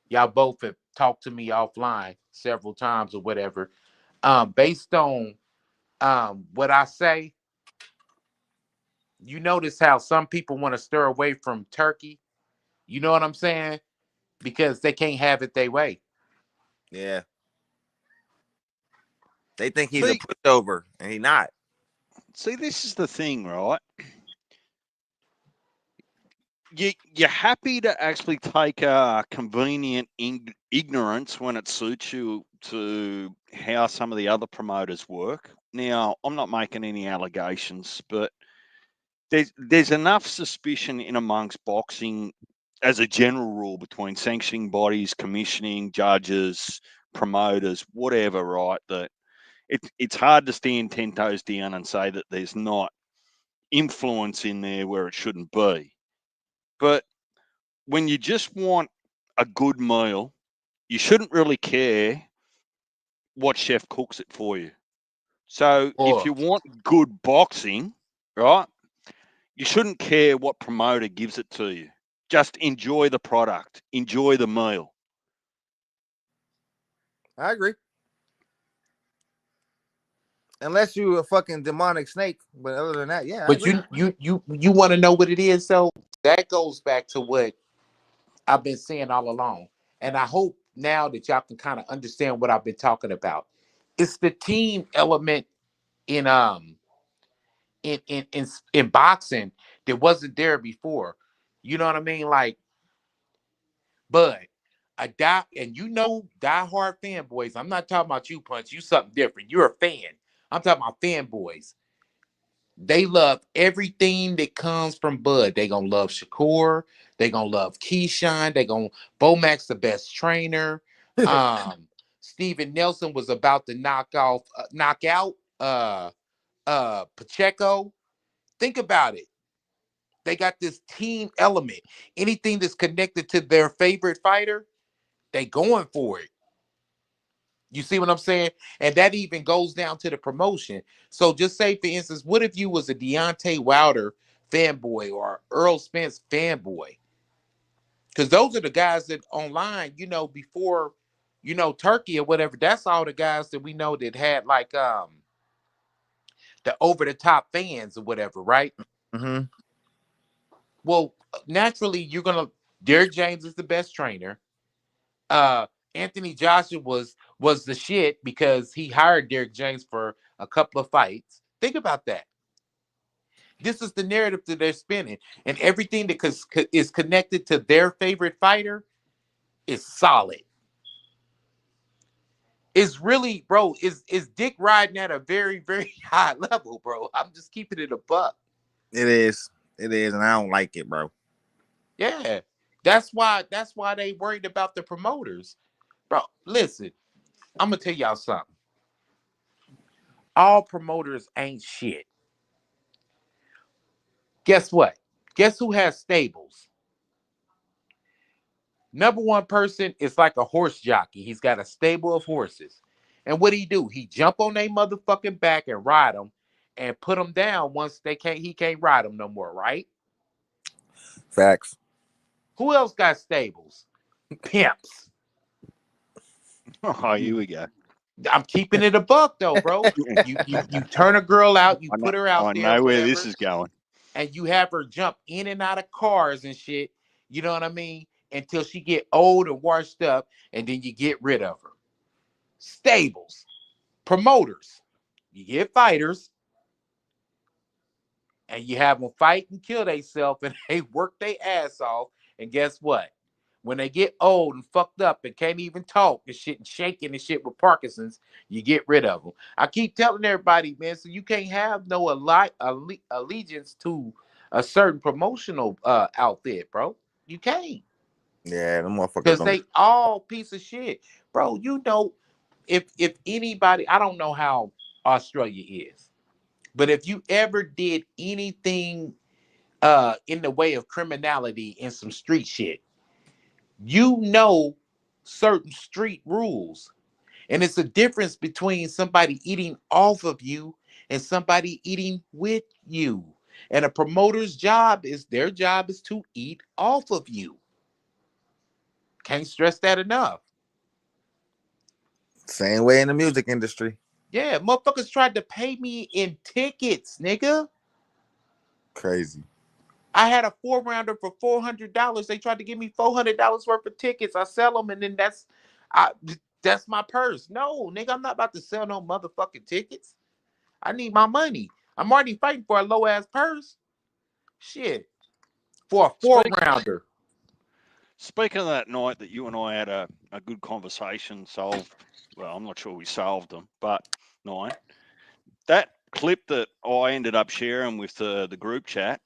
y'all both have talked to me offline several times or whatever. Based on what I say, you notice how some people want to stir away from Turkey. You know what I'm saying? Because they can't have it their way. Yeah. They think he's a pushover, and he's not. See, this is the thing, right? You're happy to actually take a convenient ignorance when it suits you to how some of the other promoters work. Now, I'm not making any allegations, but there's enough suspicion in amongst boxing as a general rule between sanctioning bodies, commissioning, judges, promoters, whatever, right, that it's hard to stand 10 toes down and say that there's not influence in there where it shouldn't be. But when you just want a good meal, you shouldn't really care what chef cooks it for you. So if you want good boxing, right, you shouldn't care what promoter gives it to you. Just enjoy the product. Enjoy the meal. I agree. Unless you're a fucking demonic snake, but other than that, yeah. But you want to know what it is, so that goes back to what I've been saying all along, and I hope now that y'all can kind of understand what I've been talking about. It's the team element in boxing that wasn't there before. You know what I mean? Like, but and you know, diehard fanboys. I'm not talking about you, Punch. You something different. You're a fan. I'm talking about fanboys. They love everything that comes from Bud. They gonna love Shakur. They gonna love Keyshawn. They gonna Bomax the best trainer. Steven Nelson was about to knock out Pacheco. Think about it. They got this team element. Anything that's connected to their favorite fighter, they going for it. You see what I'm saying? And that even goes down to the promotion. So just say, for instance, what if you was a Deontay Wilder fanboy or Earl Spence fanboy? Because those are the guys that online, you know, before, you know, Turkey or whatever, that's all the guys that we know that had like the over-the-top fans or whatever, right? Mm-hmm. Well, naturally, you're gonna. Derrick James is the best trainer. Anthony Joshua was the shit because he hired Derrick James for a couple of fights. Think about that. This is the narrative that they're spinning, and everything that is connected to their favorite fighter is solid. It's really, bro. Is Dick riding at a very, very high level, bro? I'm just keeping it a buck. It is, and I don't like it, bro. Yeah, that's why they worried about the promoters, bro. Listen, I'm gonna tell y'all something. All promoters ain't shit. Guess what? Guess who has stables? Number one person is like a horse jockey. He's got a stable of horses. And what do? He jump on their motherfucking back and ride them and put them down once he can't ride them no more, right? Facts. Who else got stables? Pimps. Oh, here we go. I'm keeping it a buck though, bro. You turn a girl out, you put her out there. I know where this is going. And you have her jump in and out of cars and shit. You know what I mean? Until she get old and washed up, and then you get rid of her. Stables, promoters. You get fighters, and you have them fight and kill themselves, and they work their ass off. And guess what? When they get old and fucked up and can't even talk and shit and shaking and shit with Parkinson's, you get rid of them. I keep telling everybody, man, so you can't have no allegiance to a certain promotional outfit, bro. You can't. Yeah, them motherfuckers. Because they all piece of shit. Bro, you know, if anybody, I don't know how Australia is, but if you ever did anything in the way of criminality and some street shit, you know certain street rules. And it's a difference between somebody eating off of you and somebody eating with you. And a promoter's their job is to eat off of you. Can't stress that enough. Same way in the music industry. Yeah, motherfuckers tried to pay me in tickets, nigga. Crazy. I had a 4-rounder for $400. They tried to give me $400 worth of tickets. I sell them, and then that's my purse. No, nigga, I'm not about to sell no motherfucking tickets. I need my money. I'm already fighting for a low ass purse. Shit, for a 4-rounder. Speaking of that night that you and I had a good conversation, solved. Well, I'm not sure we solved them, but that clip that I ended up sharing with the group chat.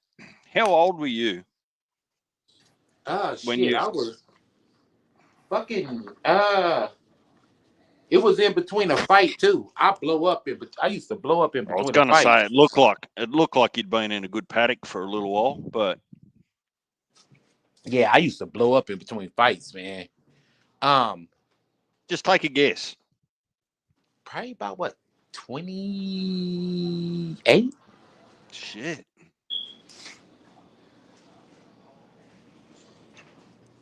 How old were you? I was fucking it was in between a fight too. I used to blow up in between. I was gonna say it looked like you'd been in a good paddock for a little while, but yeah, I used to blow up in between fights, man. Just take a guess. Probably about what, 28? Shit.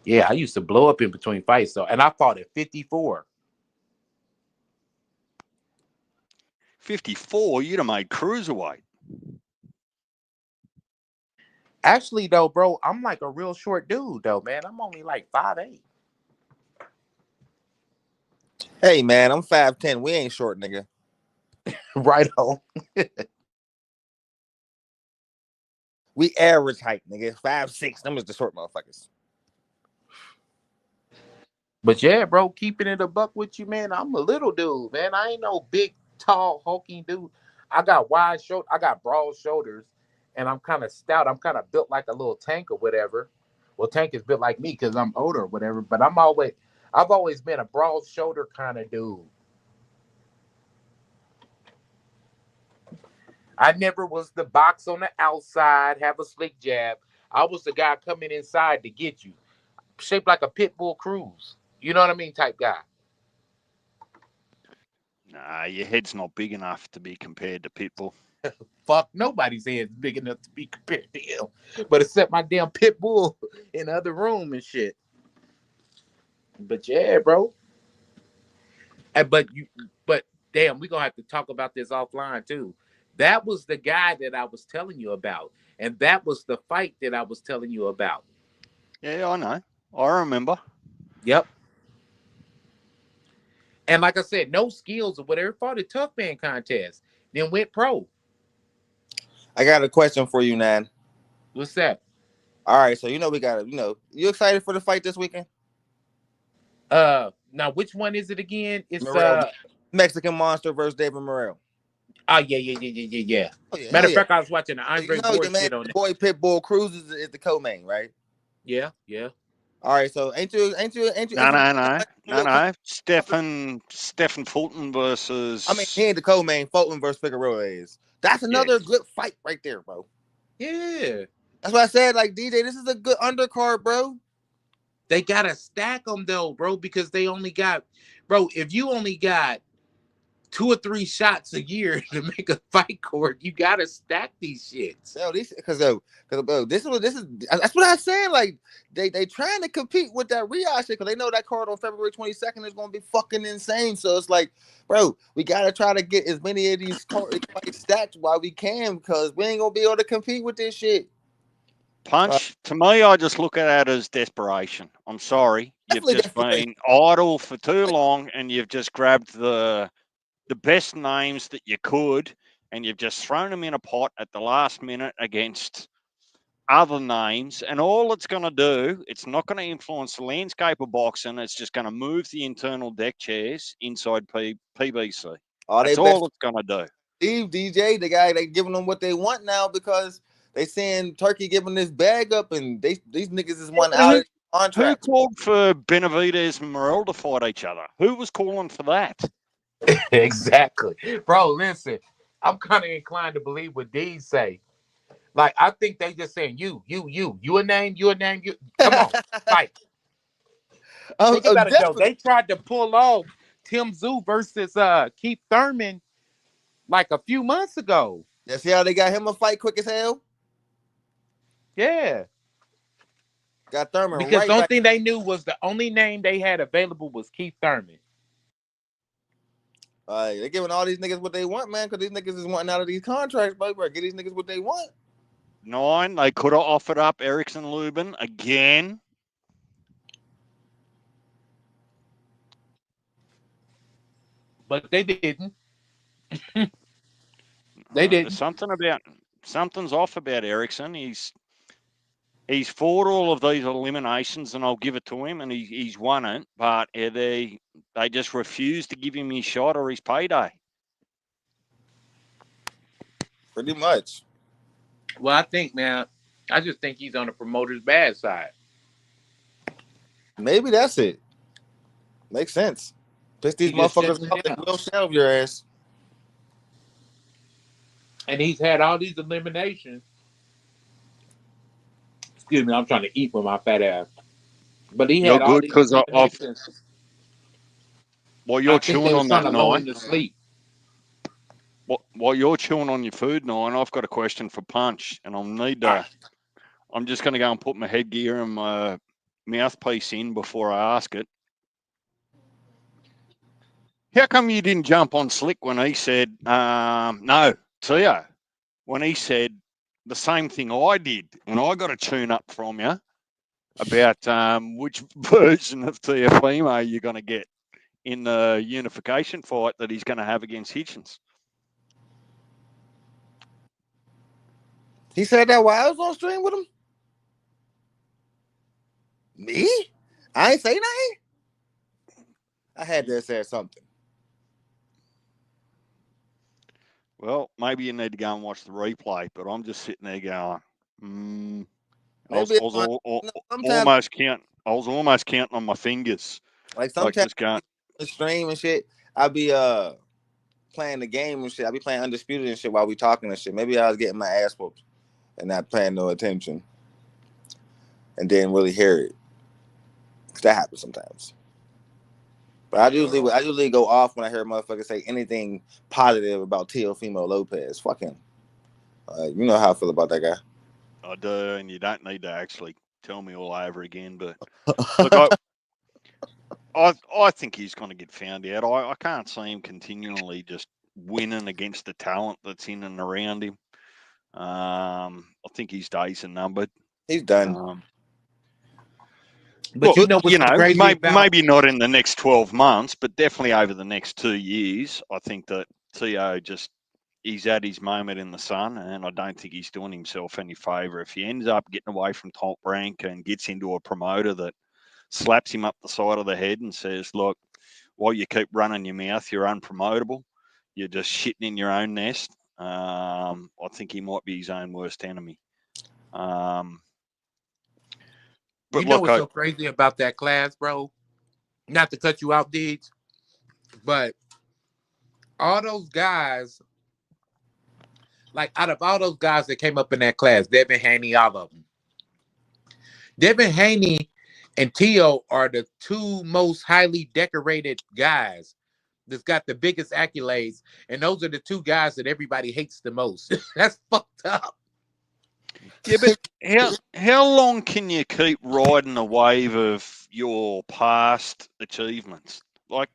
Yeah, I used to blow up in between fights, and I fought at 54. 54? You'd have made cruiserweight. Actually, though, bro, I'm like a real short dude, though, man. I'm only like 5'8". Hey, man, I'm 5'10". We ain't short, nigga. Right on. We average height, nigga. 5'6". Them is the short motherfuckers. But yeah, bro, keeping it a buck with you, man. I'm a little dude, man. I ain't no big, tall, hulking dude. I got wide shoulder, I got broad shoulders, and I'm kind of stout. I'm kind of built like a little Tank or whatever. Well, Tank is built like me because I'm older or whatever. But I've always been a broad shoulder kind of dude. I never was the box on the outside, have a slick jab. I was the guy coming inside to get you, shaped like a pit bull cruise. You know what I mean, type guy. Nah, your head's not big enough to be compared to Pitbull. Fuck, nobody's head's big enough to be compared to him, but except my damn pit bull in the other room and shit. But yeah, bro. But damn, we gonna have to talk about this offline too. That was the guy that I was telling you about, and that was the fight that I was telling you about. Yeah, I know. I remember. Yep. And like I said, no skills or whatever. Fought a tough man contest, then went pro. I got a question for you, Nan. What's that? All right, so we got you excited for the fight this weekend? Now which one is it again? It's Morrell, Mexican Monster versus David Morrell. Oh yeah. Oh, yeah, Matter of fact, I was watching the Andre Ward shit on that. Boy Pitbull Cruz is the co-main, right? Yeah. All right, so ain't you? No. Stephen Fulton versus. I mean, he ain't the co-main. Fulton versus Figueroa is. That's another good fight right there, bro. Yeah. That's why I said, like, DJ, this is a good undercard, bro. They gotta stack them though, bro, because they only got, bro. If you only got 2 or 3 shots a year to make a fight court, you gotta stack these shits. Yo, this because this is that's what I said. Like they trying to compete with that Riyadh shit because they know that card on February 22nd is gonna be fucking insane. So it's like, bro, we gotta try to get as many of these fights stacked while we can because we ain't gonna be able to compete with this shit. Punch, to me, I just look at it as desperation. I'm sorry. You've just been idle for too long and you've just grabbed the best names that you could and you've just thrown them in a pot at the last minute against other names. And all it's going to do, it's not going to influence the landscape of boxing. It's just going to move the internal deck chairs inside PBC. That's all it's going to do. Steve, DJ, the guy, they giving them what they want now because they saying Turkey giving this bag up, and these niggas is one out of contract. Who called for Benavidez and Morrell to fight each other? Who was calling for that? Exactly, bro. Listen, I'm kind of inclined to believe what D's say. Like, I think they just saying you a name. Come on, fight. Think about it though. They tried to pull off Tim Tszyu versus Keith Thurman like a few months ago. Yeah, see how they got him a fight quick as hell? Yeah. Got Thurman because the only thing they knew was the only name they had available was Keith Thurman. They're giving all these niggas what they want, man, because these niggas is wanting out of these contracts, bro. Get these niggas what they want. 9, they could have offered up Erickson Lubin again. But they didn't. They didn't. Something's off about Erickson. He's fought all of these eliminations, and I'll give it to him, and he's won it. But they just refuse to give him his shot or his payday. Pretty much. Well, I just think he's on the promoter's bad side. Maybe that's it. Makes sense. Piss these motherfuckers off and we'll shelve your ass. And he's had all these eliminations. Excuse me, I'm trying to eat with my fat ass. But he had all these eliminations. While you're chewing on that, to sleep. While you're chewing on your food, 9, I've got a question for Punch, and I'm just going to go and put my headgear and my mouthpiece in before I ask it. How come you didn't jump on Slick when he said, no, Tio, when he said the same thing I did, and I got a tune up from you about which version of Teofimo you're going to get in the unification fight that he's going to have against Hitchens? He said that while I was on stream with him. Me? I ain't say nothing. I had to say something. Well, maybe you need to go and watch the replay, but I'm just sitting there going, I was Maybe it's on, sometimes almost counting on my fingers. like Like sometimes just going, the stream and shit. I'll be playing the game and shit. I'll be playing Undisputed and shit while we talking and shit. Maybe I was getting my ass whooped and not paying no attention and didn't really hear it. Cause that happens sometimes. But I usually go off when I hear motherfuckers say anything positive about Teofimo Lopez. Fuck him. You know how I feel about that guy. I do, and you don't need to actually tell me all over again. But look, I think he's going to get found out. I can't see him continually just winning against the talent that's in and around him. I think his days are numbered. He's done. But well, what's crazy about... maybe not in the next 12 months, but definitely over the next 2 years. I think that Teo he's at his moment in the sun, and I don't think he's doing himself any favour. If he ends up getting away from top rank and gets into a promoter that slaps him up the side of the head and says, look, while you keep running your mouth, you're unpromotable, you're just shitting in your own nest, I think he might be his own worst enemy. But what's so crazy about that class, bro? Not to cut you out, Deeds, but all those guys, like out of all those guys that came up in that class, Devin Haney, all of them. Devin Haney and Teo are the two most highly decorated guys that's got the biggest accolades, and those are the two guys that everybody hates the most. That's fucked up. Yeah, but how long can you keep riding a wave of your past achievements? Like,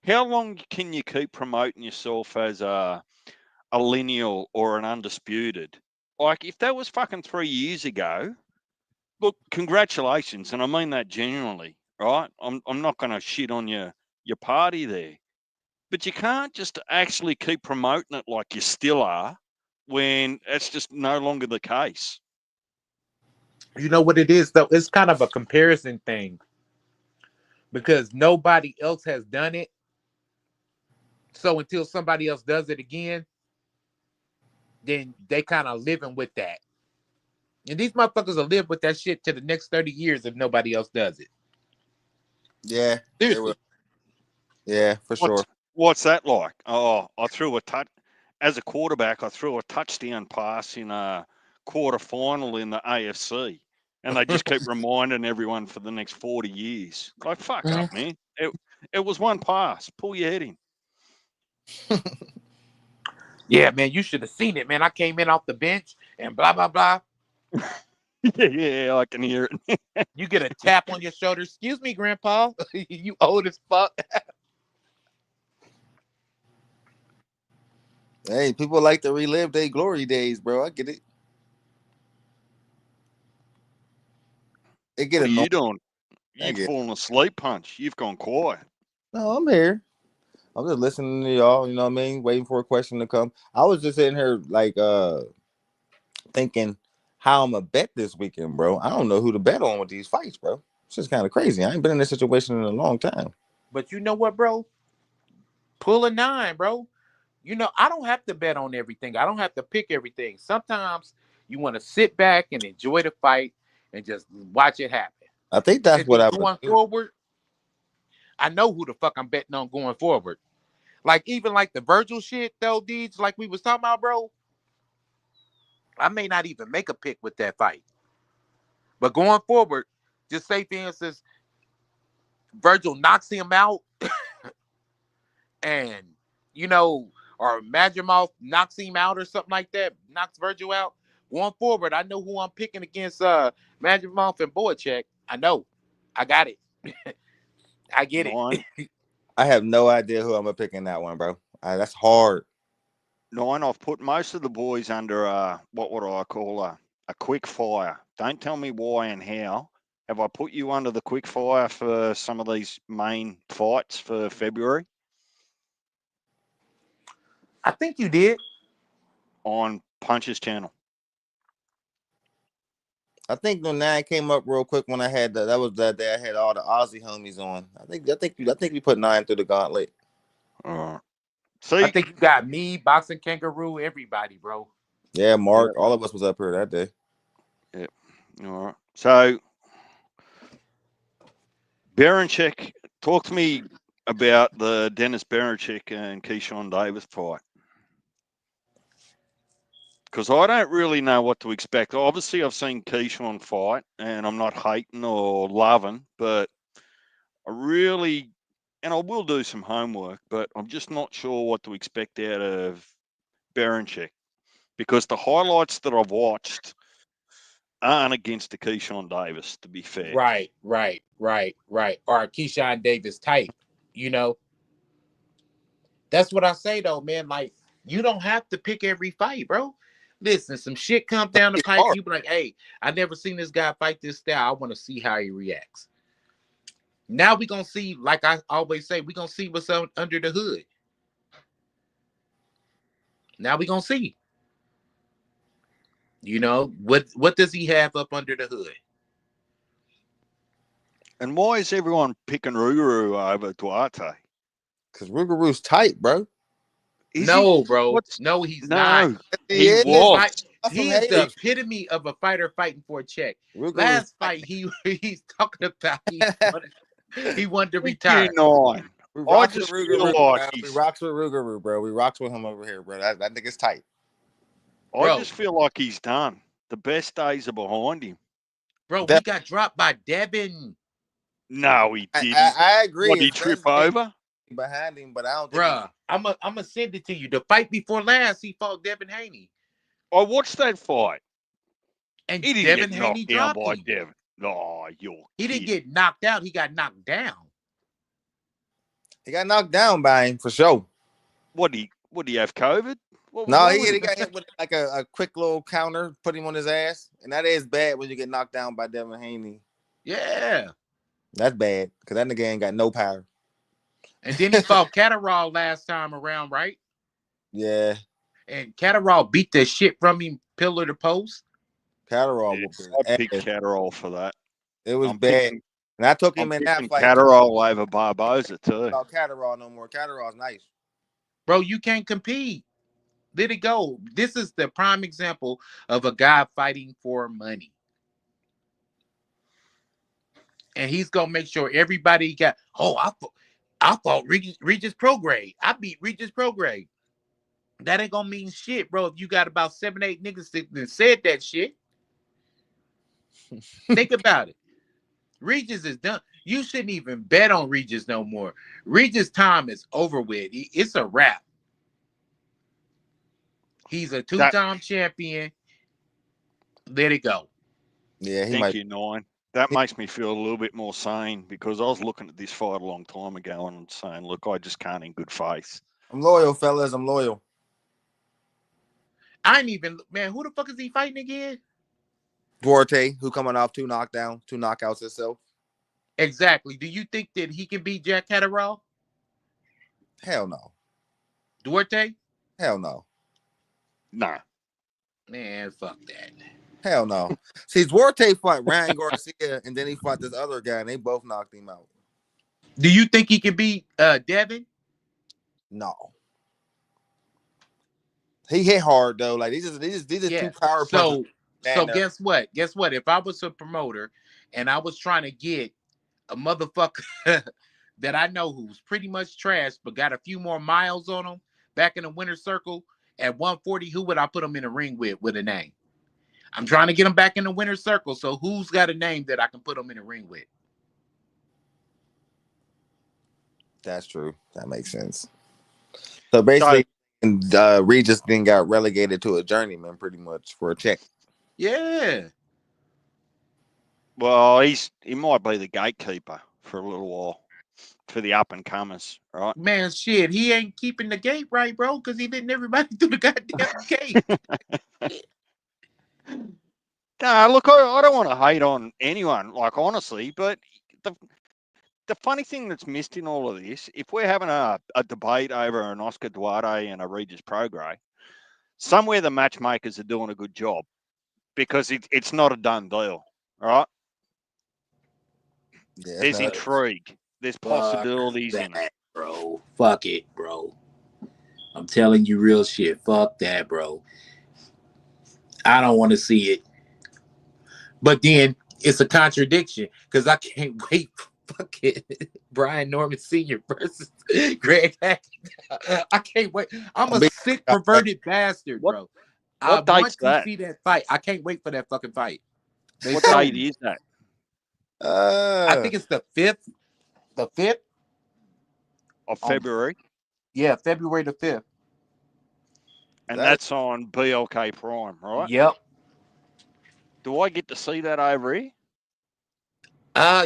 how long can you keep promoting yourself as a lineal or an undisputed? Like, if that was fucking 3 years ago, look, congratulations, and I mean that genuinely, right? I'm not going to shit on your party there, but you can't just actually keep promoting it like you still are when it's just no longer the case. You know what it is, though? It's kind of a comparison thing because nobody else has done it. So until somebody else does it again, then they kind of living with that. And these motherfuckers will live with that shit to the next 30 years if nobody else does it. Yeah. Seriously. Yeah, for sure. What's that like? Oh, I threw a touch as a quarterback. I threw a touchdown pass in a quarterfinal in the AFC, and they just keep reminding everyone for the next 40 years. Like, fuck up, man. It was one pass. Pull your head in. Yeah, man, you should have seen it, man. I came in off the bench and blah, blah, blah. Yeah, I can hear it. You get a tap on your shoulder. Excuse me, Grandpa. You old as fuck. Hey, people like to relive their glory days, bro. I get it. What are you doing? You've fallen asleep, Punch. You've gone quiet. No, I'm here. I'm just listening to y'all, you know what I mean? Waiting for a question to come. I was just sitting here like thinking how I'm gonna bet this weekend, bro. I don't know who to bet on with these fights, bro. It's just kind of crazy. I ain't been in this situation in a long time. But you know what, bro? Pull a 9, bro. You know, I don't have to bet on everything. I don't have to pick everything. Sometimes you want to sit back and enjoy the fight and just watch it happen. I think that's what I'm going forward. I know who the fuck I'm betting on going forward. Like, even like the Virgil shit, though, Deeds, like we was talking about, bro. I may not even make a pick with that fight. But going forward, just say, for instance, Virgil knocks him out and, you know, or Madrimov knocks him out or something like that, knocks Virgil out. Going forward, I know who I'm picking against Madrimov and Boychek. I know. I got it. I get it. I have no idea who I'm gonna pick in that one, bro. That's hard. I've put most of the boys under what would I call a quick fire. Don't tell me why and how. Have I put you under the quick fire for some of these main fights for February? I think you did. On Punch's channel. I think the 9 came up real quick when I had that was that day I had all the Aussie homies on. I think we put 9 through the gauntlet. I think you got me, Boxing Kangaroo, everybody, bro. Yeah, Mark, all of us was up here that day. Yep. All right. So, Berinchyk, talk to me about the Dennis Berinchyk and Keyshawn Davis fight. Because I don't really know what to expect. Obviously, I've seen Keyshawn fight, and I'm not hating or loving, but I really, and I will do some homework, but I'm just not sure what to expect out of Berinchyk. Because the highlights that I've watched aren't against the Keyshawn Davis, to be fair. Right. Or Keyshawn Davis type, you know. That's what I say though, man. Like, you don't have to pick every fight, bro. Listen, some shit comes down the pipe, you be like, hey, I never seen this guy fight this style. I want to see how he reacts. Now we gonna see, like I always say, we gonna see what's under the hood. Now we gonna see. You know, what does he have up under the hood? And why is everyone picking Rougarou over Duarte? Because Rougarou's tight, bro. No, bro. No, he's not. He is the epitome of a fighter fighting for a check. Last fight, he's talking about he wanted to retire. We rocks with Rougarou, bro. We rocks with him over here, bro. That nigga's tight. I just feel like he's done. The best days are behind him. Bro, he got dropped by Devin. No, he didn't. I agree. What, he trip over? Behind him, but I don't think I'm gonna send it to you. The fight before last, he fought Devin Haney. I watched that fight. And he didn't Devin get knocked Haney down dropped by him. Devin. Oh, he didn't get knocked out, he got knocked down. He got knocked down by him for sure. Would he have COVID? No, he got hit with like a quick little counter, put him on his ass. And that is bad when you get knocked down by Devin Haney. Yeah. That's bad, because that nigga ain't got no power. And then he fought Catterall last time around, right? Yeah. And Catterall beat the shit from him pillar to post. Catterall I picked Catterall for that. It was bad. And I took him in that fight. Catterall over Barboza too. Not Catterall no more. Catterall's nice. Bro, you can't compete. Let it go. This is the prime example of a guy fighting for money. And he's gonna make sure everybody got, I fought Regis Prograde. I beat Regis Prograde. That ain't gonna mean shit, bro. If you got about 7-8 niggas that said that shit. Think about it. Regis is done. You shouldn't even bet on Regis no more. Regis' time is over with. It's a wrap. He's a 2-time champion. Let it go. Yeah, Thank you, Nine. That makes me feel a little bit more sane, because I was looking at this fight a long time ago and saying, look, I just can't in good faith. I'm loyal, fellas. I'm loyal. I ain't even, man, who the fuck is he fighting again? Duarte, who coming off 2 knockouts himself. Exactly. Do you think that he can beat Jack Catterall? Hell no. Duarte? Hell no. Nah. Man, fuck that. Hell no. See, Duarte fought Ryan Garcia, and then he fought this other guy, and they both knocked him out. Do you think he can beat Devin? No. He hit hard though. Like these are 2 power punches. So guess what? Guess what? If I was a promoter and I was trying to get a motherfucker that I know who's pretty much trash but got a few more miles on him back in the winner's circle at 140, who would I put him in the ring with a name? I'm trying to get him back in the winner's circle. So who's got a name that I can put him in the ring with? That's true. That makes sense. So basically, Regis then got relegated to a journeyman pretty much for a check. Yeah. Well, he might be the gatekeeper for a little while for the up and comers, right? Man, shit, he ain't keeping the gate right, bro, because he letting everybody through the goddamn gate. No, look, I don't want to hate on anyone, like, honestly, but the funny thing that's missed in all of this, if we're having a debate over an Oscar Duarte and a Regis Prograde, somewhere the matchmakers are doing a good job, because it's not a done deal. All right. Yeah, it's There's not. intrigue. There's possibilities in it. That, bro. Fuck it, bro. I'm telling you real shit. Fuck that, bro. I don't want to see it. But then it's a contradiction because I can't wait for fucking Brian Norman Sr. versus Greg Hackett. I can't wait. I'm a sick, perverted bastard, bro. I What date's want to that? see that fight. I can't wait for that fucking fight. What date is that? I think it's the 5th. The 5th? Of February. Yeah, February the 5th. And that's on BLK Prime, right? Yep. Do I get to see that over here?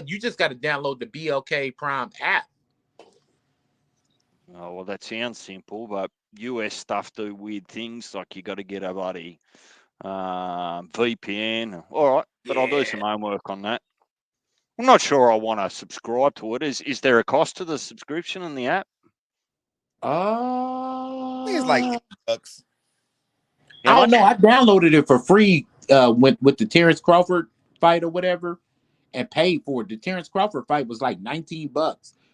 You just got to download the BLK Prime app. Oh, well, that sounds simple, but US stuff do weird things. Like you got to get a bloody VPN. All right, but I'll do some homework on that. I'm not sure I want to subscribe to it. Is there a cost to the subscription in the app? It's like $8. I don't know. I downloaded it for free with the Terrence Crawford fight or whatever, and paid for it. The Terrence Crawford fight was like $19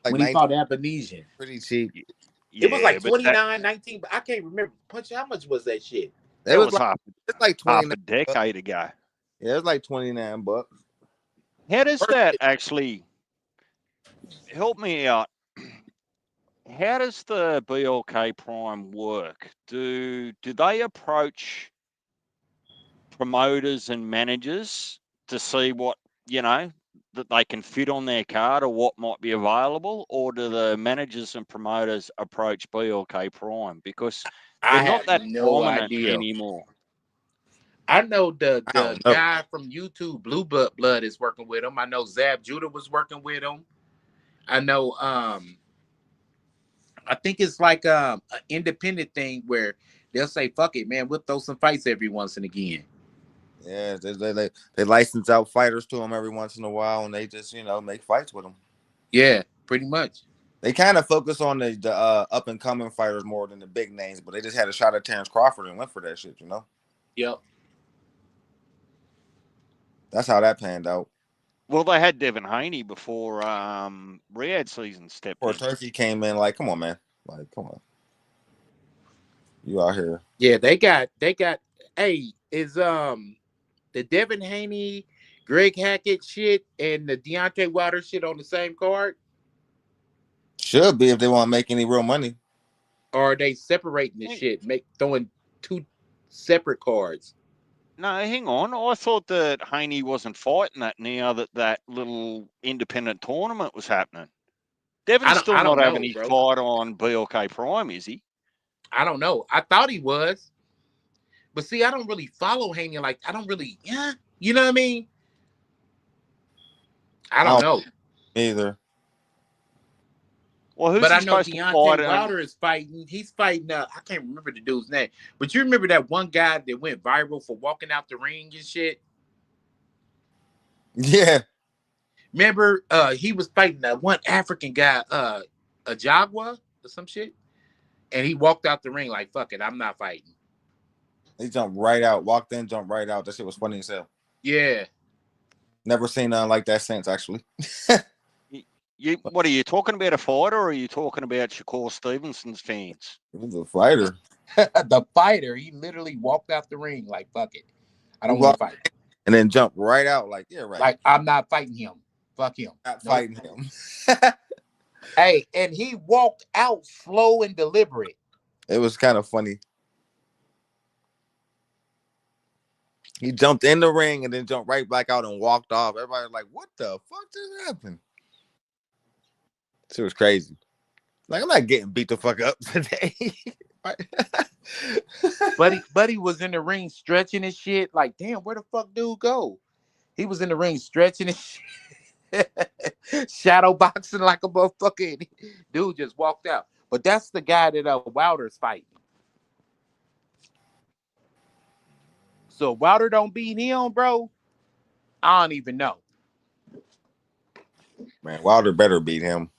Like when he fought Abinesian. Pretty cheap. It was like 29, 19. But I can't remember. Punch, how much was that shit? It was it's like half a decade ago. Yeah, it was like $29. How does that actually help me out? How does the BLK Prime work? Do they approach promoters and managers to see what, that they can fit on their card or what might be available? Or do the managers and promoters approach BLK Prime? Because they're not that prominent anymore. I know the guy from YouTube, Blue Blood, is working with him. I know Zab Judah was working with him. I know I think it's like an independent thing where they'll say, fuck it, man, we'll throw some fights every once and again. Yeah, they license out fighters to them every once in a while, and they just, make fights with them. Yeah, pretty much. They kind of focus on the up-and-coming fighters more than the big names, but they just had a shot at Terrence Crawford and went for that shit, Yep. That's how that panned out. Well, they had Devin Haney before Riyadh season stepped in. Turkey came in like, come on, man. Like, come on. You out here. Yeah, they got, hey, is the Devin Haney, Greg Hackett shit and the Deontay Wilder shit on the same card? Should be if they want to make any real money. Or are they separating the shit, throwing two separate cards? No, hang on. I thought that Haney wasn't fighting that now that little independent tournament was happening. Devin's still not having his fight on BLK Prime, is he? I don't know. I thought he was. But see, I don't really follow Haney. Like, I don't really, you know what I mean? I don't know. Either. Well, who's but I know Deontay Wilder is fighting. He's fighting. I can't remember the dude's name. But you remember that one guy that went viral for walking out the ring and shit? Yeah. Remember, he was fighting that one African guy, a Jaguar or some shit, and he walked out the ring like, "Fuck it, I'm not fighting." He jumped right out, walked in, jumped right out. That shit was funny as hell. Yeah. Never seen nothing like that since, actually. What are you talking about, a fighter, or are you talking about Shakur Stevenson's fans? It was a fighter. The fighter, he literally walked out the ring like, "Fuck it, I don't want to fight," and then jumped right out like, "Yeah, right." Like, I'm not fighting him. Fuck him. Not fighting him. Hey, and he walked out slow and deliberate. It was kind of funny. He jumped in the ring and then jumped right back out and walked off. Everybody was like, "What the fuck just happened?" It was crazy. Like, I'm not getting beat the fuck up today. Buddy was in the ring stretching his shit. Like, damn, where the fuck dude go? He was in the ring stretching his shit. Shadow boxing like a motherfucker. Dude just walked out. But that's the guy that Wilder's fighting. So Wilder don't beat him, bro. I don't even know. Man, Wilder better beat him.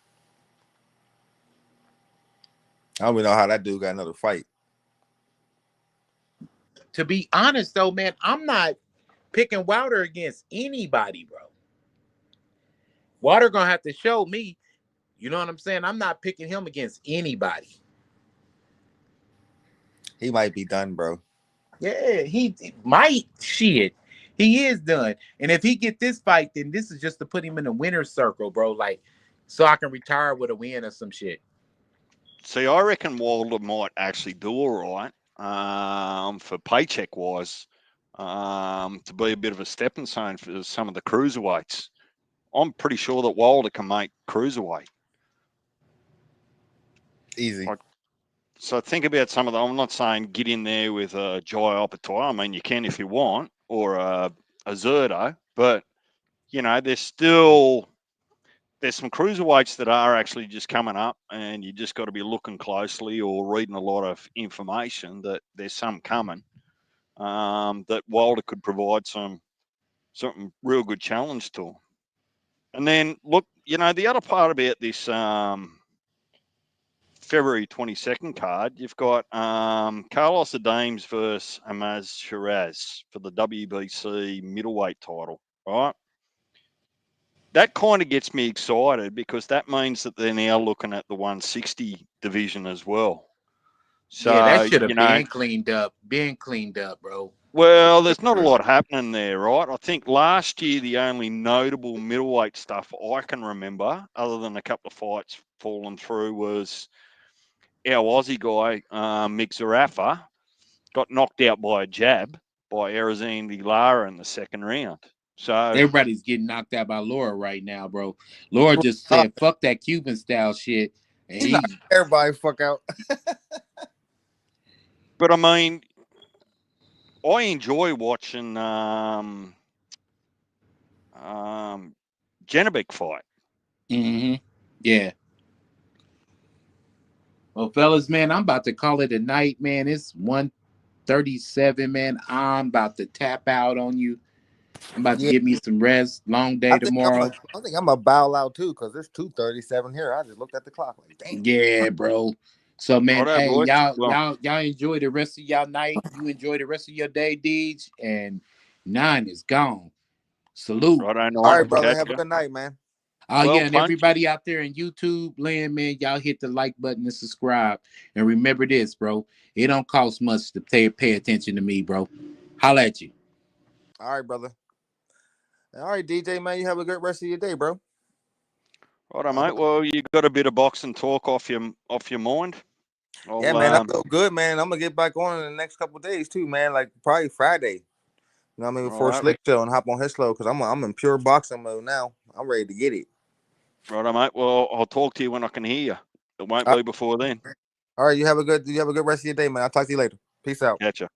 I don't even know how that dude got another fight. To be honest, though, man, I'm not picking Wilder against anybody, bro. Wilder gonna have to show me. You know what I'm saying? I'm not picking him against anybody. He might be done, bro. Yeah, he might. Shit, he is done. And if he get this fight, then this is just to put him in the winner's circle, bro. Like, so I can retire with a win or some shit. See, I reckon Wilder might actually do all right for paycheck wise to be a bit of a stepping stone for some of the cruiserweights. I'm pretty sure that Wilder can make cruiserweight. Easy. So think about some of them. I'm not saying get in there with a Jai Opetaia. I mean, you can if you want, or a Zerto, but you know, there's some cruiserweights that are actually just coming up, and you just got to be looking closely or reading a lot of information that there's some coming that Wilder could provide something real good challenge to. And then look, you know, the other part about this February 22nd card, you've got Carlos Adames versus Amaz Shiraz for the WBC middleweight title, right? That kind of gets me excited because that means that they're now looking at the 160 division as well. So, yeah, that should have you know, been cleaned up, bro. well, there's not a lot happening there, right? I think last year the only notable middleweight stuff I can remember, other than a couple of fights falling through, was our Aussie guy, Mick Zarafa, got knocked out by a jab by Arizine Lara in the second round. So Everybody's getting knocked out by Laura right now, bro. Laura just said, fuck that Cuban style shit. And He's not everybody fuck out. but I mean, I enjoy watching Janabek fight. Mm-hmm. Yeah. Well, fellas, man, I'm about to call it a night, man. It's 1:37, man. I'm about to tap out on you. I'm about to give me some rest. Long day tomorrow. I think I'm gonna bow out too because it's 2:37 here. I just looked at the clock like, damn. Yeah, bro. So, man, Right, hey, boys. y'all enjoy the rest of y'all night. You enjoy the rest of your day, Deej. And 9 is gone. Salute. Right, all right, brother. Have a good night, man. Oh, Well, yeah, and everybody out there in YouTube land, man, y'all hit the like button and subscribe. And remember this, bro. It don't cost much to pay attention to me, bro. Holla at you. All right, brother. All right, DJ, man, you have a good rest of your day, bro. Right, mate. Well, you got a bit of boxing talk off your mind. Yeah, man, I feel good, man. I'm gonna get back on in the next couple of days too, man. Like probably Friday. You know what I mean? Before Slick Show and hop on his slow because I'm in pure boxing mode now. I'm ready to get it. Right, mate. Well, I'll talk to you when I can hear you. It won't be before then. All right, you have a good rest of your day, man. I'll talk to you later. Peace out. Catch ya.